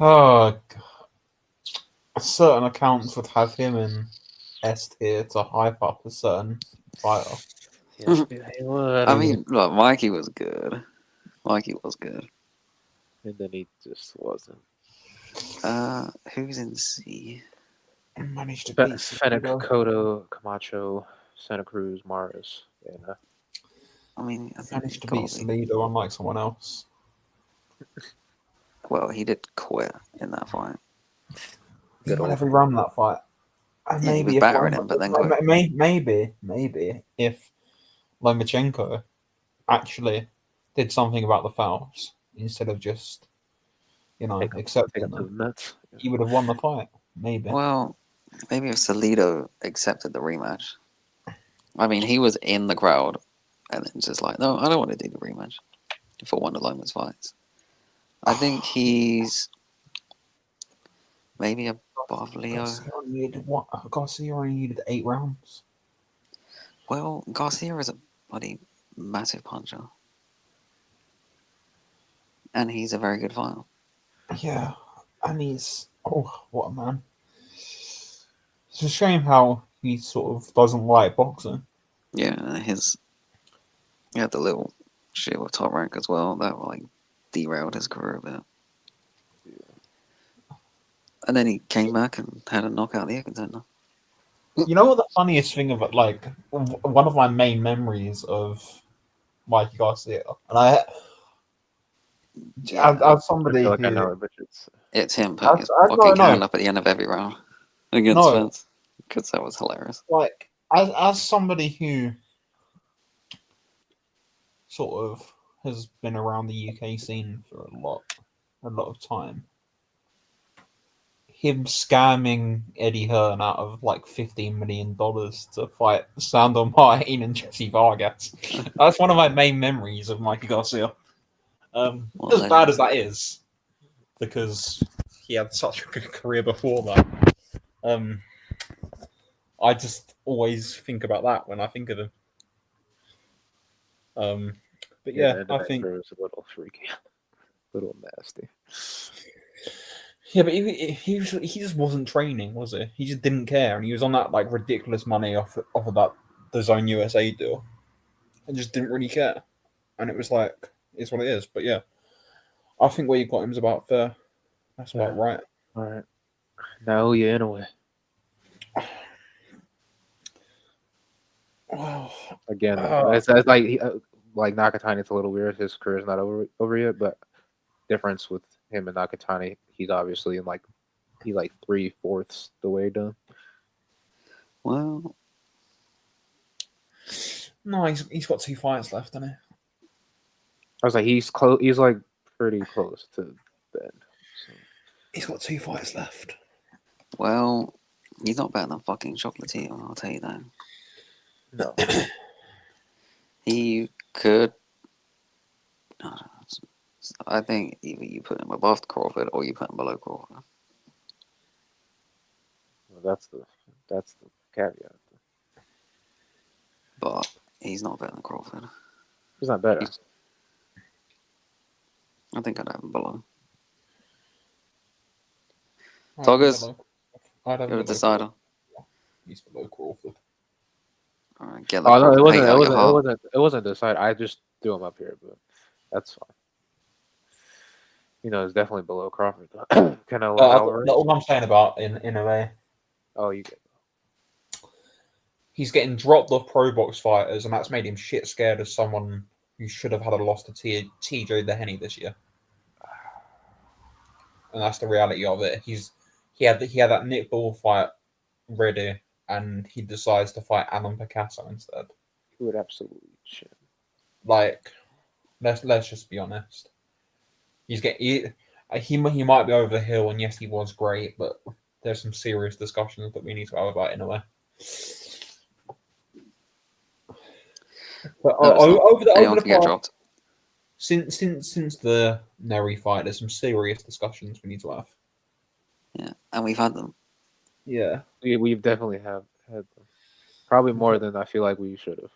Oh, certain accounts would have him in S tier to hype up a certain fighter. Yeah, he would. I mean, look, Mikey was good. Mikey was good. And then he just wasn't. Who's in C? Managed to beat Fennec, Salido. Cotto, Camacho, Santa Cruz, Morris. Yeah. I mean, I think Managed to gotta beat be- Salido, unlike someone else. Well, he did quit in that fight. He Good won old- every round of that fight. And Yeah, he was maybe if battering him, but then quit. maybe if Lomachenko actually did something about the fouls instead of just Take accepting him to the them, nuts. he would have won the fight. Maybe. Well, maybe if Salido accepted the rematch. I mean, he was in the crowd and then just like, no, I don't want to do the rematch for one of Loma's fights. I think he's maybe above Leo. Garcia only needed 8 rounds. Well, Garcia is a bloody massive puncher. And he's a very good fighter. Yeah, and he's what a man. It's a shame how he sort of doesn't like boxing. Yeah, he had the little shit with Top Rank as well. That like derailed his career a bit. And then he came back and had a knockout the contender. You know what the funniest thing about one of my main memories of Mikey Garcia, and as somebody I feel like I who know it, but It's him putting his no, fucking no. hand up at the end of every round against No. Vince. Because that was hilarious. like as somebody who sort of has been around the UK scene for a lot of time, him scamming Eddie Hearn out of like $15 million to fight Sandor Martin and Jesse Vargas. That's one of my main memories of Mikey Garcia. As bad as that is, because he had such a good career before that. I just always think about that when I think of him. But yeah, I think it was a little freaky, a little nasty. yeah, but he just wasn't training, was he? He just didn't care, and he was on that like ridiculous money off of that the Zone USA deal, and just didn't really care. And it was like, it's what it is. But yeah, I think where you got him is about fair. That's about right. All right. Now you in a way. Wow. Again, it's like Nakatani. It's a little weird. His career is not over yet, but difference with him and Nakatani, he's obviously in like 3/4 the way done. Well, No, he's got 2 fights left, hasn't he? I was like, he's close. He's like pretty close to the end. So. He's got 2 fights left. well, he's not better than fucking Chocolatito, I'll tell you that. No. He could. I think either you put him above Crawford or you put him below Crawford. Well, that's the caveat. But he's not better than Crawford. He's not better. I think I'd have him below. I'd Toggers, have you're him a below decider. Crawford. He's below Crawford. All right, get the Oh no, Crawford it wasn't. hate out your heart. It wasn't decided. I just threw him up here, but that's fine. It's definitely below Crawford. Canelo Alvarez. All I'm saying about in a way, Oh, you get. he's getting dropped off pro box fighters, and that's made him shit scared of someone who should have had a loss to TJ Dehenny this year. And that's the reality of it. He had that Nick Ball fight ready, and he decides to fight Alan Picasso instead. He would absolutely shit. Like, let's just be honest. He might be over the hill, and yes, he was great, but there's some serious discussions that we need to have about in a way. But over the get past, dropped. since the Neri fight, there's some serious discussions we need to have. Yeah, and we've had them. Yeah, we've definitely had them. Probably more than I feel like we should have.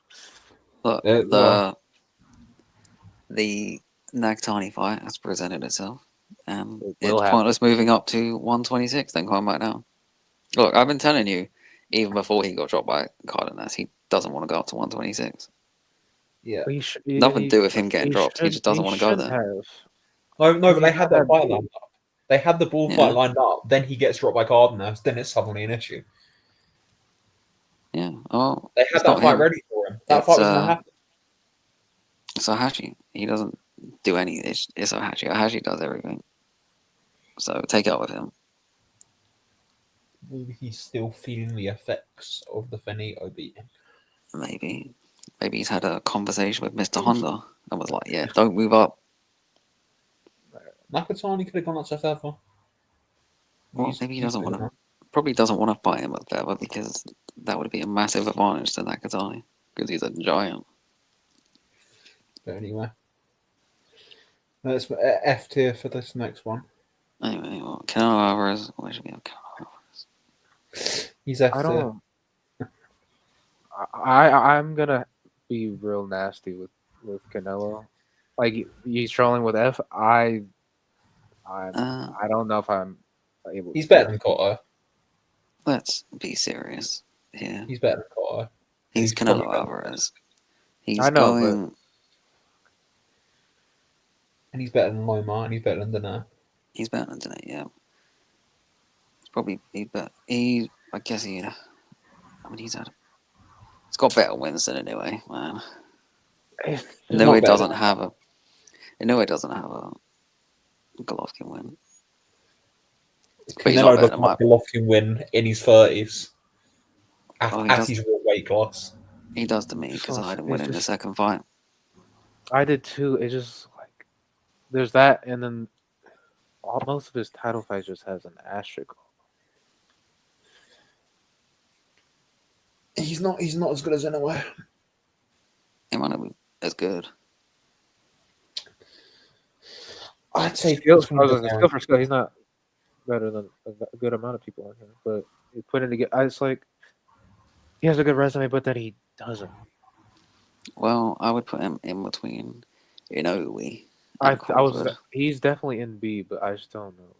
Look, the Nagtani fight has presented itself. and It it's will happen. pointless moving up to 126, then going back down. Look, I've been telling you, even before he got dropped by Cardenas, he doesn't want to go up to 126. Yeah. Nothing to do with him getting dropped. He just doesn't want to go there. Have. No, but they He's had not that that fight big. lined up. They had the bullfight Yeah. lined up. Then he gets dropped by Cardenas. Then it's suddenly an issue. Yeah. Oh, They had it's that not fight him. ready for him. That It's fight was going to happen. Sahashi. He doesn't do any. It's Sahashi. Sahashi does everything. So take it up with him. Maybe he's still feeling the effects of the Finito beating. Maybe he's had a conversation with Mr. Honda and was like, "Yeah, don't move up." Nakatani could have gone up to Feather. Well, maybe he doesn't want to. Probably doesn't want to fight him at Feather because that would be a massive advantage to Nakatani because he's a giant. But anyway, let's F tier for this next one. Anyway, well, Canelo Alvarez. Where should we have Canelo Alvarez? He's F I tier. don't. I'm gonna be real nasty with Canelo. Like he's trolling with F. I don't know if I'm able. He's better than Cotto. Let's be serious here. He's better than Cotto. He's probably Canelo better than Alvarez. He's I know, going. And he's better than Loma, and he's better than Dana. He's better than Dana, yeah. He's probably I guess he. I mean, he's got better wins than anyway, man. No, it doesn't have a. It doesn't have a Golovkin win. But he's not Canelo better doesn't than have a Golovkin win in his 30s. At his real weight class. He does to me because I didn't win in the second fight. I did too. It's just like there's that, and then most of his title fights just has an asterisk. He's not as good as Inoue. He might not be as good. I'd say Skill for skill, he's not better than a good amount of people on here. But you put it together, it's like he has a good resume, but then he doesn't. Well, I would put him in between Inoue. He's definitely in B, but I just don't know.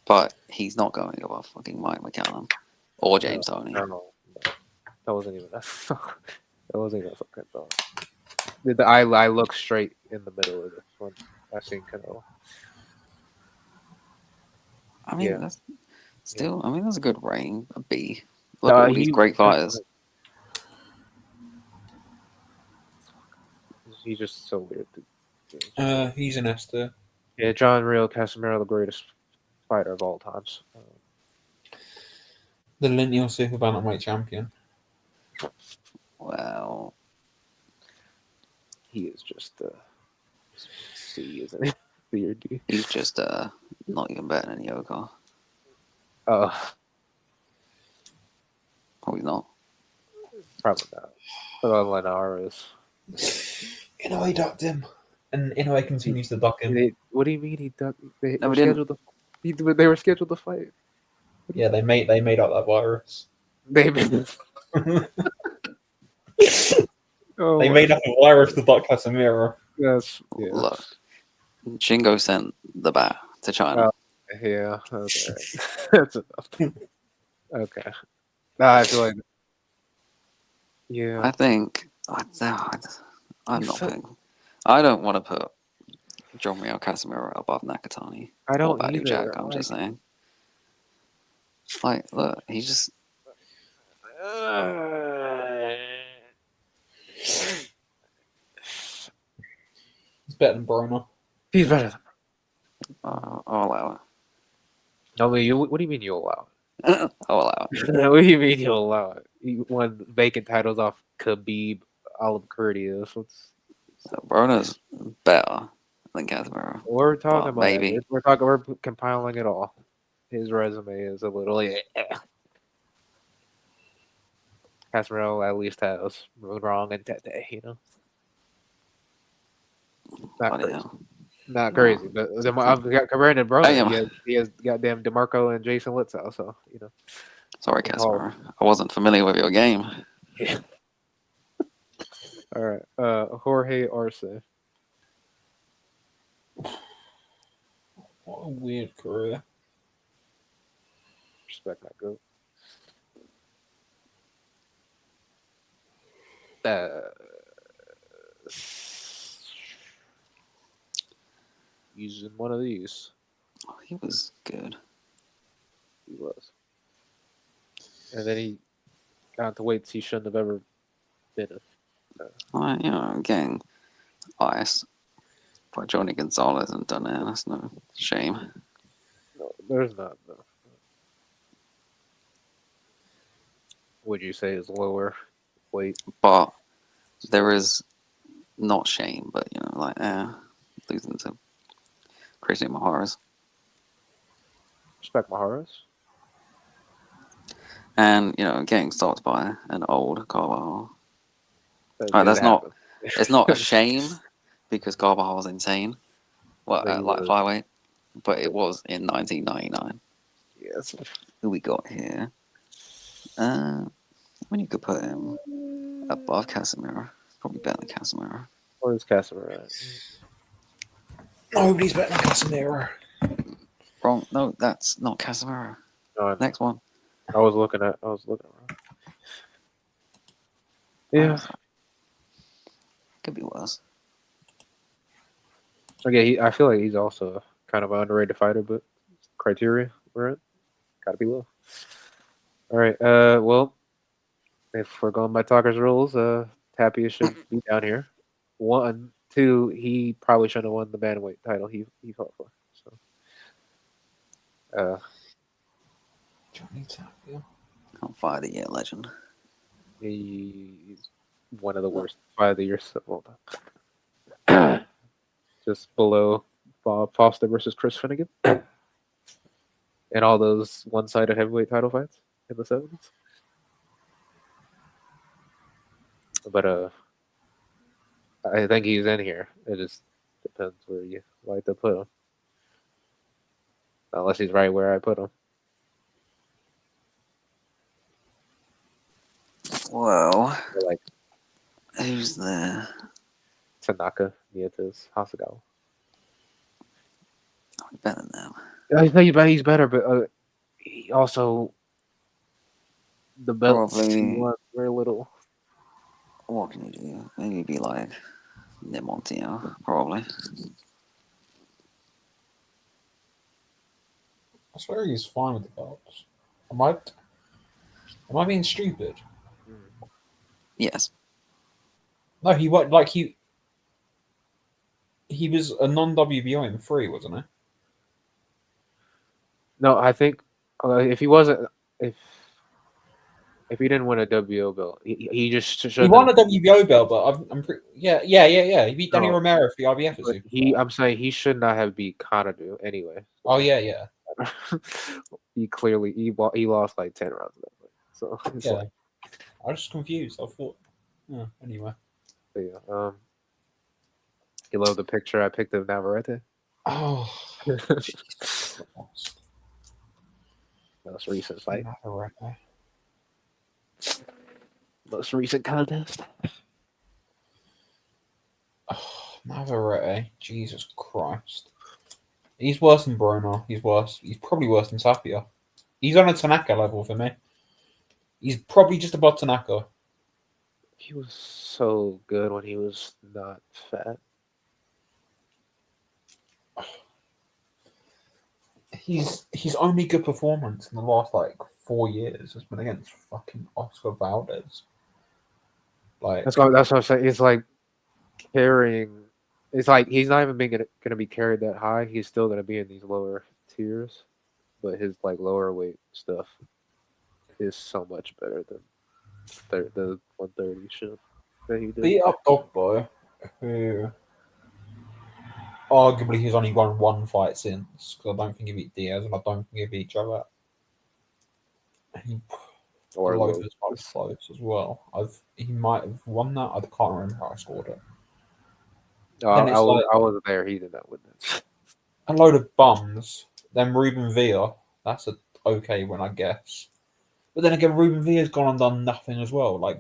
But he's not going above fucking Mike McCallum or James Toney. No. That wasn't even that. That wasn't even a fucking thought. I look straight in the middle of this one. I seen Canelo. I mean, that's still. Yeah. I mean, that's a good range. A B. Look No, at all these great fighters. He's just so weird. He's an Esther. Yeah, John Real Casimiro, the greatest fighter of all times. The lineal super bantamweight champion. Wow. He is just C, isn't he? C or D. He's just not even better than Yoka. Probably not. Probably not. But Linares. Inoue ducked him. And Inoue continues to duck him. What do you mean he ducked? They They were scheduled to fight. Yeah, they made up that virus. They made they made up a virus to duck Casemiro. Yes. Yeah. Look, Shingo sent the bat to China. Yeah, okay. That's enough. Okay. I feel like. Yeah. I think I'm not putting. I don't want to put John Real Casimiro above Nakatani. I don't or either. Jack, I'm just saying. Like, look, he just. He's better than Broner. He's better than. I'll allow it. No, what do you mean you allow it? I'll allow it. What do you mean you allow it? You won vacant titles off Khabib, Curtis. Broner's better than Casimiro. We're talking about maybe. We're compiling it all. His resume is a little. Casimiro at least has Wrong and Tete, you know. Not crazy. Not crazy, but I've got Brandon Broner. He has goddamn DeMarco and Jason Litzow, so you know. Sorry, Casimiro. I wasn't familiar with your game. Yeah. All right. Jorge Arce. What a weird career. Respect that goat. Using one of these. Oh, he was good. He was. And then he got to weights he shouldn't have ever been in. Getting ice by Johnny Gonzalez and done it. That's no shame. No, there's not. No. Would you say is lower weight? But there is not shame, but losing to Christian Maharas. Respect Maharas. And getting stopped by an old Carvajal. That's not. It's not a shame because Carvajal's insane. Well, at like flyweight, but it was in 1999. Yes. Who we got here? When you could put him above Casimiro, probably better than Casimiro. Where's Casimiro at? Nobody's better than Casemiro. Wrong. No, that's not Casimiro. No, Next one. I was looking around. Yeah. Could be worse. Okay, I feel like he's also kind of an underrated fighter, but criteria we're at gotta be low. All right. Well, if we're going by Talker's rules, Tapia should be down here. 1, 2, he probably shouldn't have won the bantamweight title he fought for. So, Johnny Tapia. Fight of the Year legend. he's one of the worst fight of the year. Well done. Just below Bob Foster versus Chris Finnegan, and all those one-sided heavyweight title fights in the 70s. But I think he's in here. It just depends where you like to put him. Unless he's right where I put him. Well, Like who's there? Tanaka, Nietes, Hasegawa. Better than them. I think he's better, but he also the belts he won very little. What can you do? Maybe be like Nick Montino, probably. I swear he's fine with the belts. Am I being stupid? Yes. No, he was a non-WBO in 3, wasn't he? No, I think if he wasn't, if he didn't win a WBO belt, he just should. He won a WBO belt, but I'm pretty. Yeah. He beat Danny Romero for the IBF. I'm saying he should not have beat Kanadu anyway. Oh yeah. he lost like 10 rounds of that fight. So yeah, like, I was just confused. I thought, anyway. Yeah, you love the picture I picked of Navarrete. Oh, most recent fight. Navarrete. Most recent contest. Oh, Navarrete. Jesus Christ. He's worse than Broner. He's worse. He's probably worse than Tapia. He's on a Tanaka level for me. He's probably just above Tanaka. He was so good when he was not fat. His only good performance in the last 4 years has been against fucking Oscar Valdez. That's what I'm saying. It's like carrying. It's like he's not even going to be carried that high. He's still going to be in these lower tiers, but his lower weight stuff is so much better than the 130 shit that he did. Beat up Dogboy, who arguably he's only won one fight since, because I don't think he beat Diaz and I don't think he beat Javette. Or Lopez was close as well. He might have won that. I can't remember how I scored it. I wasn't there. He did not win that. A load of bums. Then Ruben Villa. That's a okay win, I guess. But then again, Ruben Villa's gone and done nothing as well. Like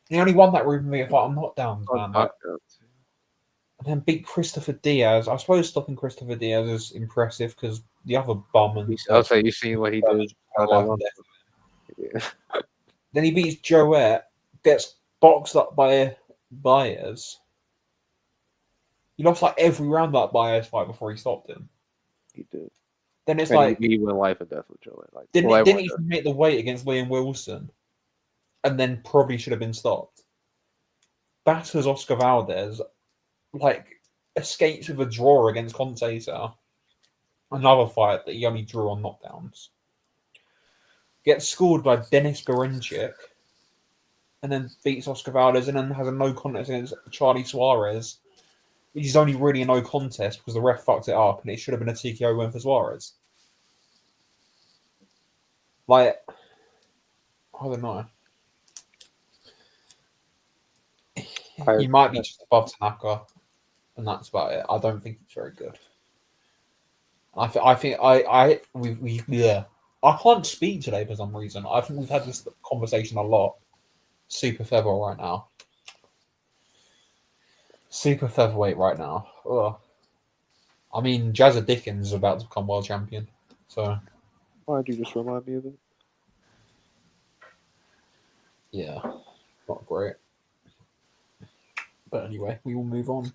he only won that Ruben Villa fight on knockdowns, man. Like, and then beat Christopher Diaz. I suppose stopping Christopher Diaz is impressive because the other bum and I'll say you see what he did. Yeah. Then he beats Joette, gets boxed up by Baez. He lost like every round that Baez fight before he stopped him. He did. Then it's And like he went life and death with Joette. Like didn't he make the weight against Liam Wilson, and then probably should have been stopped. Batters Oscar Valdez, like escapes with a draw against Contesa. Another fight that he only drew on knockdowns. Gets scored by Dennis Berencic, and then beats Oscar Valdez, and then has a no contest against Charlie Suarez, which is only really a no contest because the ref fucked it up, and it should have been a TKO win for Suarez. Like, I don't know. He might be just above Tanaka, and that's about it. I don't think he's very good. I think yeah. I can't speak today for some reason. I think we've had this conversation a lot. Super featherweight right now. Super featherweight right now. Ugh. I mean, Jazza Dickens is about to become world champion. So. Why'd you just remind me of it? Yeah, not great. But anyway, we will move on.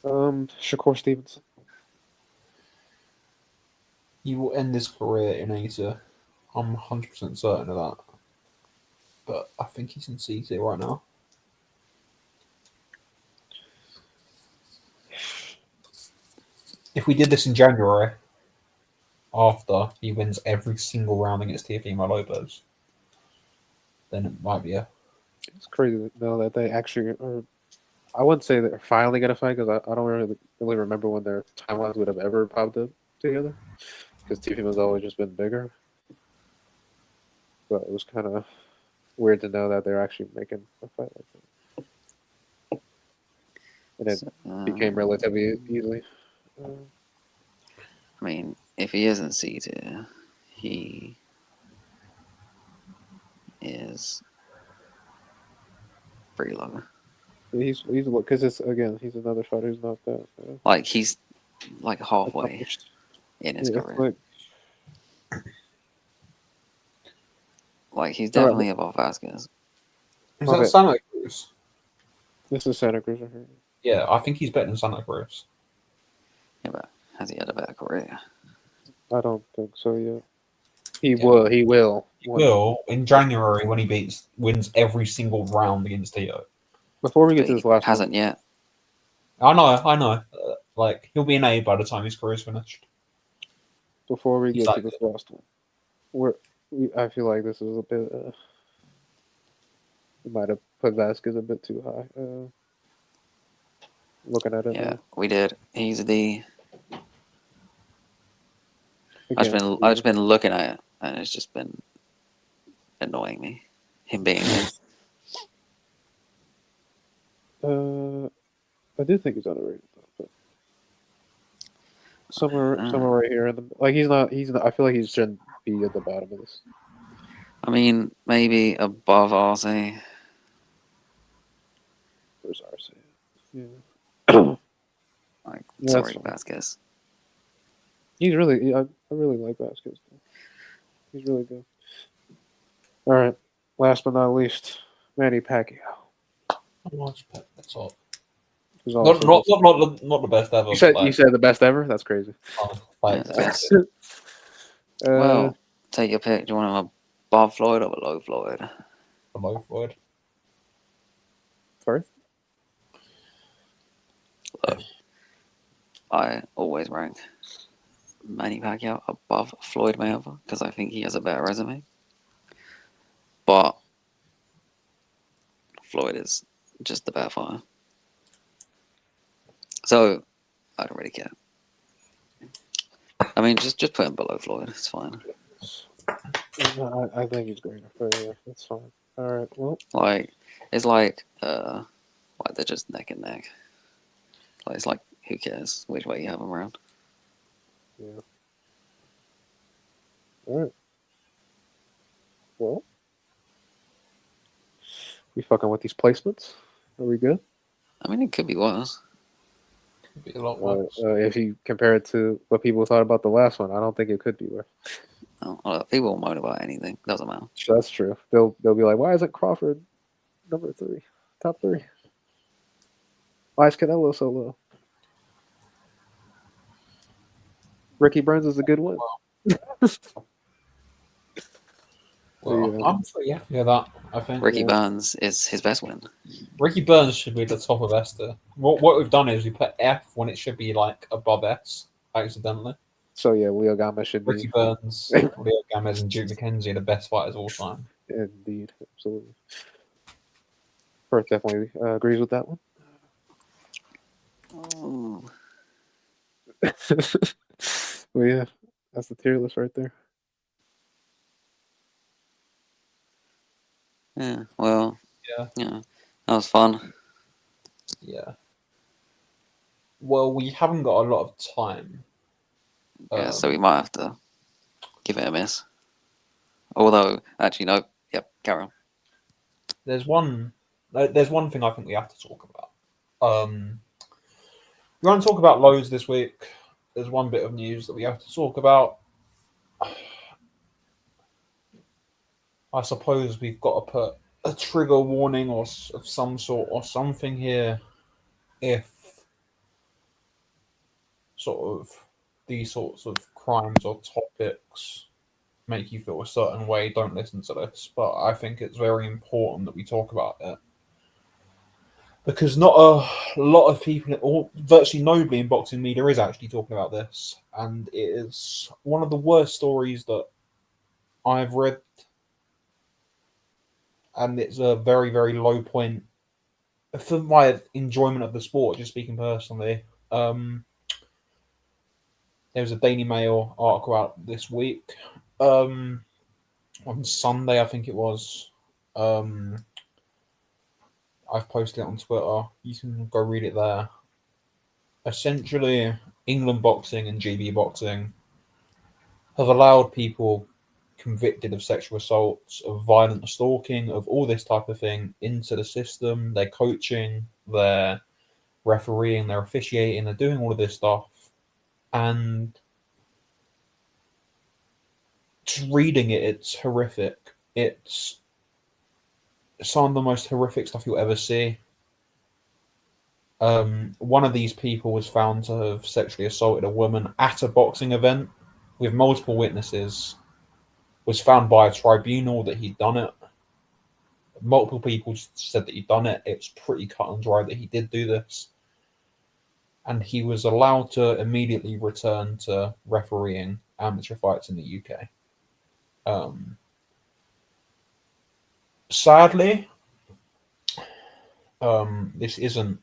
Shakur Stevenson. He will end his career in ASA. I'm 100% certain of that. But I think he's in CT right now. If we did this in January, after he wins every single round against Teofimo Lopez, then it might be a... It's crazy though that they actually are. I wouldn't say they're finally gonna fight because I don't really remember when their timelines would have ever popped up together. Because Teofimo's always just been bigger. But it was kind of weird to know that they're actually making a fight like that. And it became relatively easily. I mean, if he isn't seated, he is pretty low. He's because it's again he's another fighter who's not that like he's like halfway in his career. Like he's definitely above Vasquez. Is that Santa Cruz? This is Santa Cruz right here. Yeah, I think he's better than Santa Cruz. Yeah, but has he had a better career? I don't think so yet. He will. He will. He will in January when he wins every single round against Tito. Before we get to this last one. Hasn't yet. I know. Like, he'll be an A by the time his career's finished. Before we get to this last one, I feel like this is a bit. We might have put Vasquez a bit too high. Looking at it. Yeah, we did. He's the. I've just been looking at it, and it's just been annoying me. Him being there. I do think he's underrated though, but somewhere right here in the he's not. I feel like he shouldn't be at the bottom of this. I mean, maybe above Arce. Where's Arce? Yeah. Sorry, Vasquez. He's really. I really like Vasquez. He's really good. All right. Last but not least, Manny Pacquiao. That's all. Not the best ever. You said the best ever? That's crazy. Well, take your pick. Do you want him above Floyd or below Floyd? Below Floyd. Sorry? Look, I always rank Manny Pacquiao above Floyd Mayweather because I think he has a better resume. But Floyd is just the better fighter. So I don't really care. I mean, just put him below Floyd. It's fine. I think he's great. Yeah, that's fine. All right. Well, it's like they're just neck and neck. Like it's like who cares which way you have them around? Yeah. All right. We fucking with these placements? Are we good? I mean, it could be worse. Could be a lot worse. If you compare it to what people thought about the last one, I don't think it could be worse. People will moan about anything. Doesn't matter. That's true. They'll be like, why isn't Crawford number 3, top 3? Why is Canelo so low? Ricky Burns is a good win. Well, I'm pretty happy with that. I think Ricky Burns is his best win. Ricky Burns should be at the top of S tier. What we've done is we put F when it should be like above S accidentally. So yeah, Leo Gama should Ricky be. Burns, Leo Gomez, and Duke McKenzie are the best fighters of all time. Indeed, absolutely. Perth definitely agrees with that one. Oh. Well, yeah, that's the tier list right there. Yeah. Well. Yeah. That was fun. Yeah. Well, we haven't got a lot of time. Yeah. So we might have to give it a miss. Although, actually, no. Yep. Carry on. There's one thing I think we have to talk about. We're going to talk about lows this week. There's one bit of news that we have to talk about. I suppose we've got to put a trigger warning of some sort or something here if sort of these sorts of crimes or topics make you feel a certain way. Don't listen to this, but I think it's very important that we talk about it. Because not a lot of people, or virtually nobody in boxing media is actually talking about this. And it is one of the worst stories that I've read. And it's a very, very low point for my enjoyment of the sport, just speaking personally. There was a Daily Mail article out this week. On Sunday, I think it was. I've posted it on Twitter. You can go read it there. Essentially, England boxing and GB boxing have allowed people convicted of sexual assaults, of violent stalking, of all this type of thing into the system. They're coaching, they're refereeing, they're officiating, they're doing all of this stuff. And just reading it, it's horrific. It's some of the most horrific stuff you'll ever see. One of these people was found to have sexually assaulted a woman at a boxing event with multiple witnesses, was found by a tribunal that he'd done it. Multiple people said that he'd done it. It's pretty cut and dry that he did do this. And he was allowed to immediately return to refereeing amateur fights in the UK. Sadly, this isn't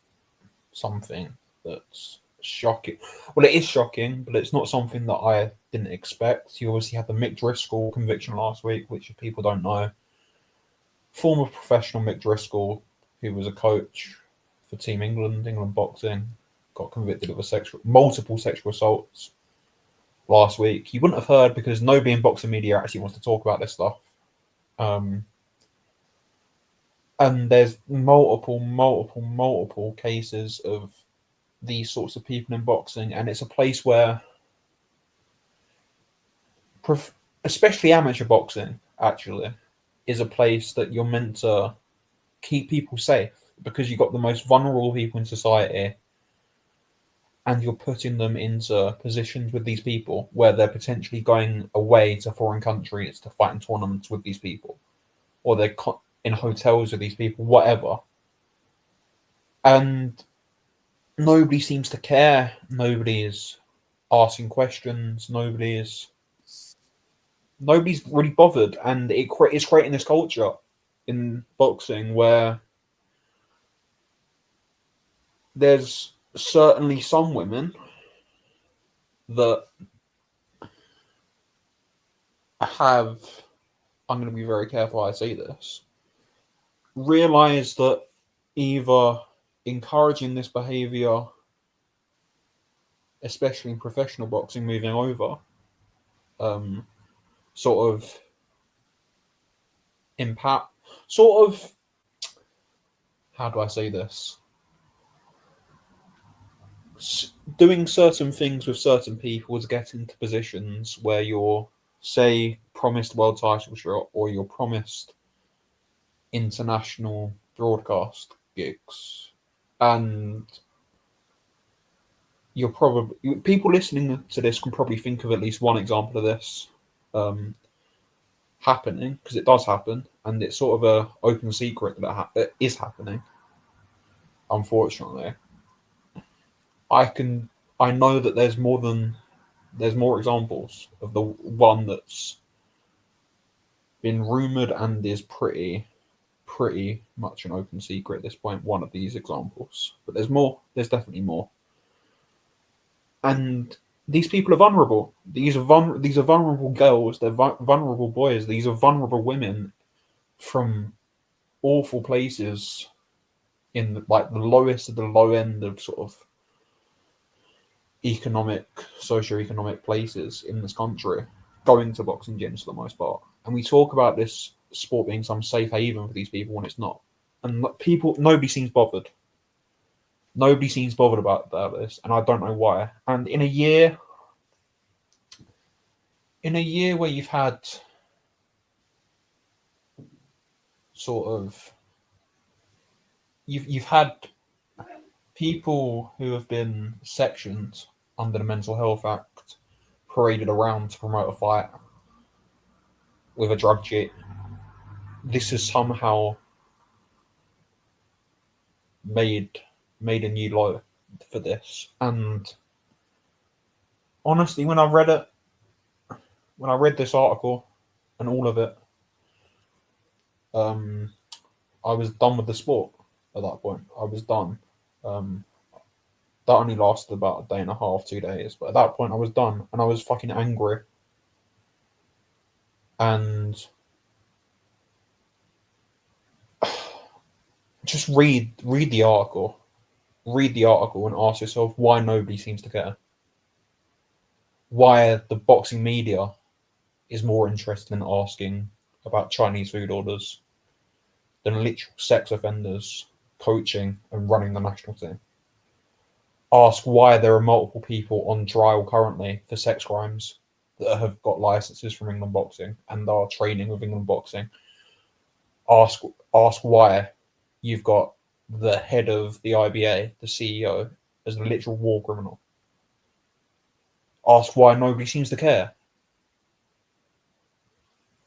something that's shocking. Well, it is shocking, but it's not something that I didn't expect. You obviously had the Mick Driscoll conviction last week, which if people don't know, former professional Mick Driscoll, who was a coach for Team England boxing, got convicted of multiple sexual assaults last week. You wouldn't have heard because nobody in boxing media actually wants to talk about this stuff. And there's multiple cases of these sorts of people in boxing, and it's a place where, especially amateur boxing, actually, is a place that you're meant to keep people safe because you've got the most vulnerable people in society, and you're putting them into positions with these people where they're potentially going away to foreign countries to fight in tournaments with these people, or they're in hotels with these people, whatever. And nobody seems to care. Nobody is asking questions. Nobody's really bothered. And it's creating this culture in boxing where there's certainly some women that have, I'm going to be very careful how I say this, realize that either encouraging this behavior, especially in professional boxing, moving over, how do I say this? Doing certain things with certain people to get into positions where you're, say, promised world title shot or you're promised international broadcast gigs, and you're probably people listening to this can probably think of at least one example of this happening, because it does happen, and it's sort of a open secret that it is happening. Unfortunately, I know that there's more examples of the one that's been rumored and is pretty much an open secret at this point. One of these examples, but there's more. There's definitely more. And these people are vulnerable. These are vulnerable girls. They're vulnerable boys. These are vulnerable women from awful places in like the lowest of the low end of sort of socio-economic places in this country, going to boxing gyms for the most part. And we talk about this sport being some safe haven for these people when it's not. And nobody seems bothered. Nobody seems bothered about this, and I don't know why. And in a year where you've had sort of you've had people who have been sectioned under the Mental Health Act paraded around to promote a fight with a drug cheat, this has somehow made a new low for this. And honestly, when I read this article and all of it, I was done with the sport at that point. I was done. That only lasted about a day and a half, 2 days. But at that point, I was done, and I was fucking angry. And just read the article. Read the article and ask yourself why nobody seems to care. Why the boxing media is more interested in asking about Chinese food orders than literal sex offenders coaching and running the national team. Ask why there are multiple people on trial currently for sex crimes that have got licenses from England Boxing and are training with England Boxing. Ask why you've got the head of the IBA, the CEO, as a literal war criminal. Ask why nobody seems to care.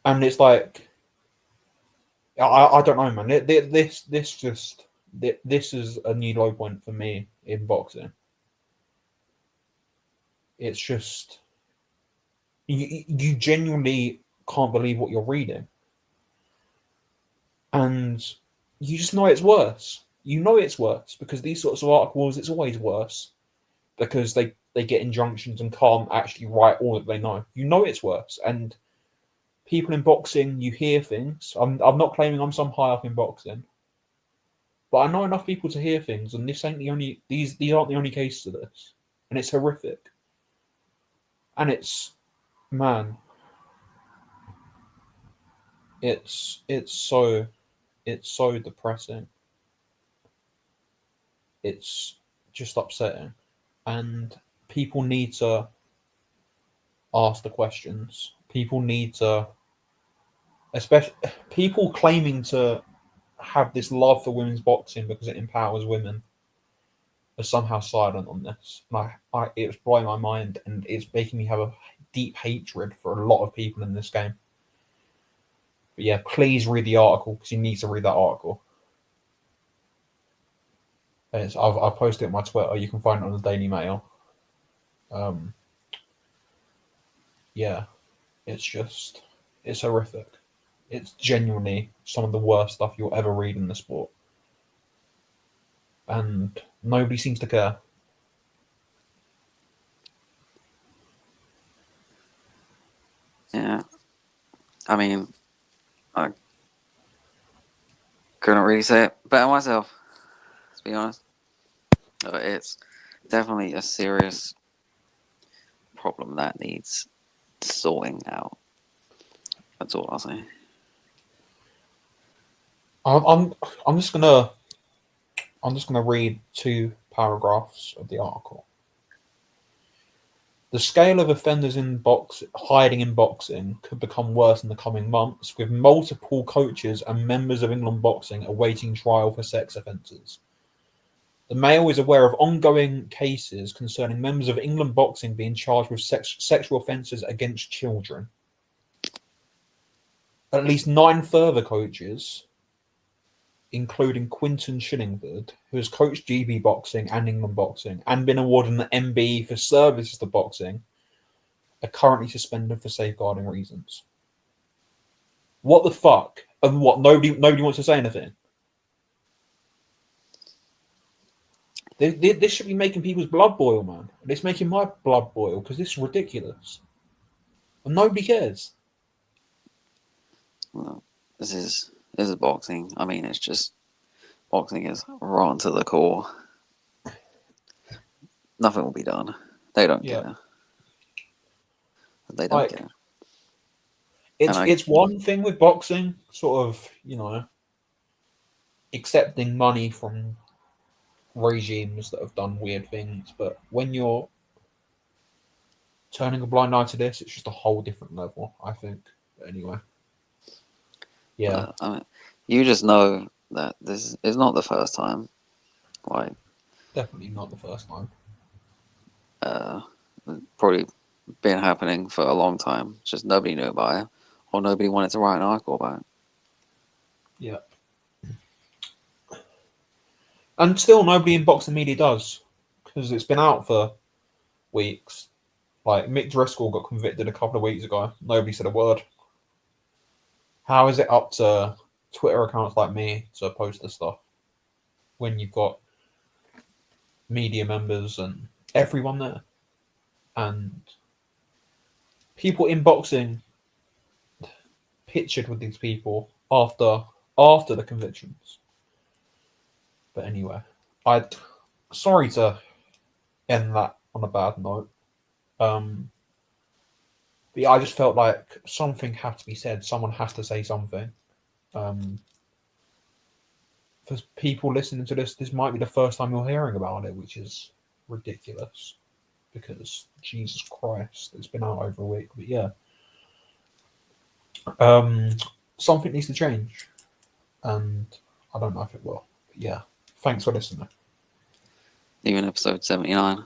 And it's like, I don't know, man. This is a new low point for me in boxing. It's just you genuinely can't believe what you're reading, and you just know it's worse. You know it's worse because these sorts of articles, it's always worse because they get injunctions and can't actually write all that they know. You know it's worse, and people in boxing, you hear things. I'm not claiming I'm some high up in boxing, but I know enough people to hear things, and these aren't the only cases of this, and it's horrific. And it's, man, it's so depressing. It's just upsetting, and people need to ask the questions. People need to, especially people claiming to have this love for women's boxing because it empowers women, are somehow silent on this. And it's blowing my mind, and it's making me have a deep hatred for a lot of people in this game. But yeah, please read the article because you need to read that article. I've posted it on my Twitter. You can find it on the Daily Mail. Yeah, it's horrific. It's genuinely some of the worst stuff you'll ever read in the sport. And nobody seems to care. Yeah. I mean, I couldn't really say it better myself, to be honest. It's definitely a serious problem that needs sorting out. That's all I'll say. I'm just gonna I'm just going to read 2 paragraphs of the article. The scale of offenders hiding in boxing could become worse in the coming months, with multiple coaches and members of England boxing awaiting trial for sex offences. The Mail is aware of ongoing cases concerning members of England boxing being charged with sexual offences against children. At least 9 further coaches, including Quinton Shillingford, who has coached GB Boxing and England Boxing and been awarded an MBE for services to boxing, are currently suspended for safeguarding reasons. What the fuck? And what? Nobody wants to say anything. This should be making people's blood boil, man. And it's making my blood boil because this is ridiculous. And nobody cares. Well, this is boxing. I mean, it's just boxing is rotten to the core. Nothing will be done. They don't care. They don't care. It's one thing with boxing, sort of, accepting money from regimes that have done weird things, but when you're turning a blind eye to this, it's just a whole different level, I think. But anyway. Yeah. I mean, you just know that this is not the first time. Like, definitely not the first time. Probably been happening for a long time. It's just nobody knew about it, or nobody wanted to write an article about it. Yeah. And still nobody in boxing media does, because it's been out for weeks. Like, Mick Driscoll got convicted a couple of weeks ago. Nobody said a word. How is it up to Twitter accounts like me to post this stuff when you've got media members and everyone there? And people in boxing pictured with these people after the convictions. But anyway, sorry to end that on a bad note. But yeah, I just felt like something had to be said. Someone has to say something. For people listening to this might be the first time you're hearing about it, which is ridiculous. Because Jesus Christ, it's been out over a week. But yeah, something needs to change, and I don't know if it will. But yeah, thanks for listening. Even episode 79.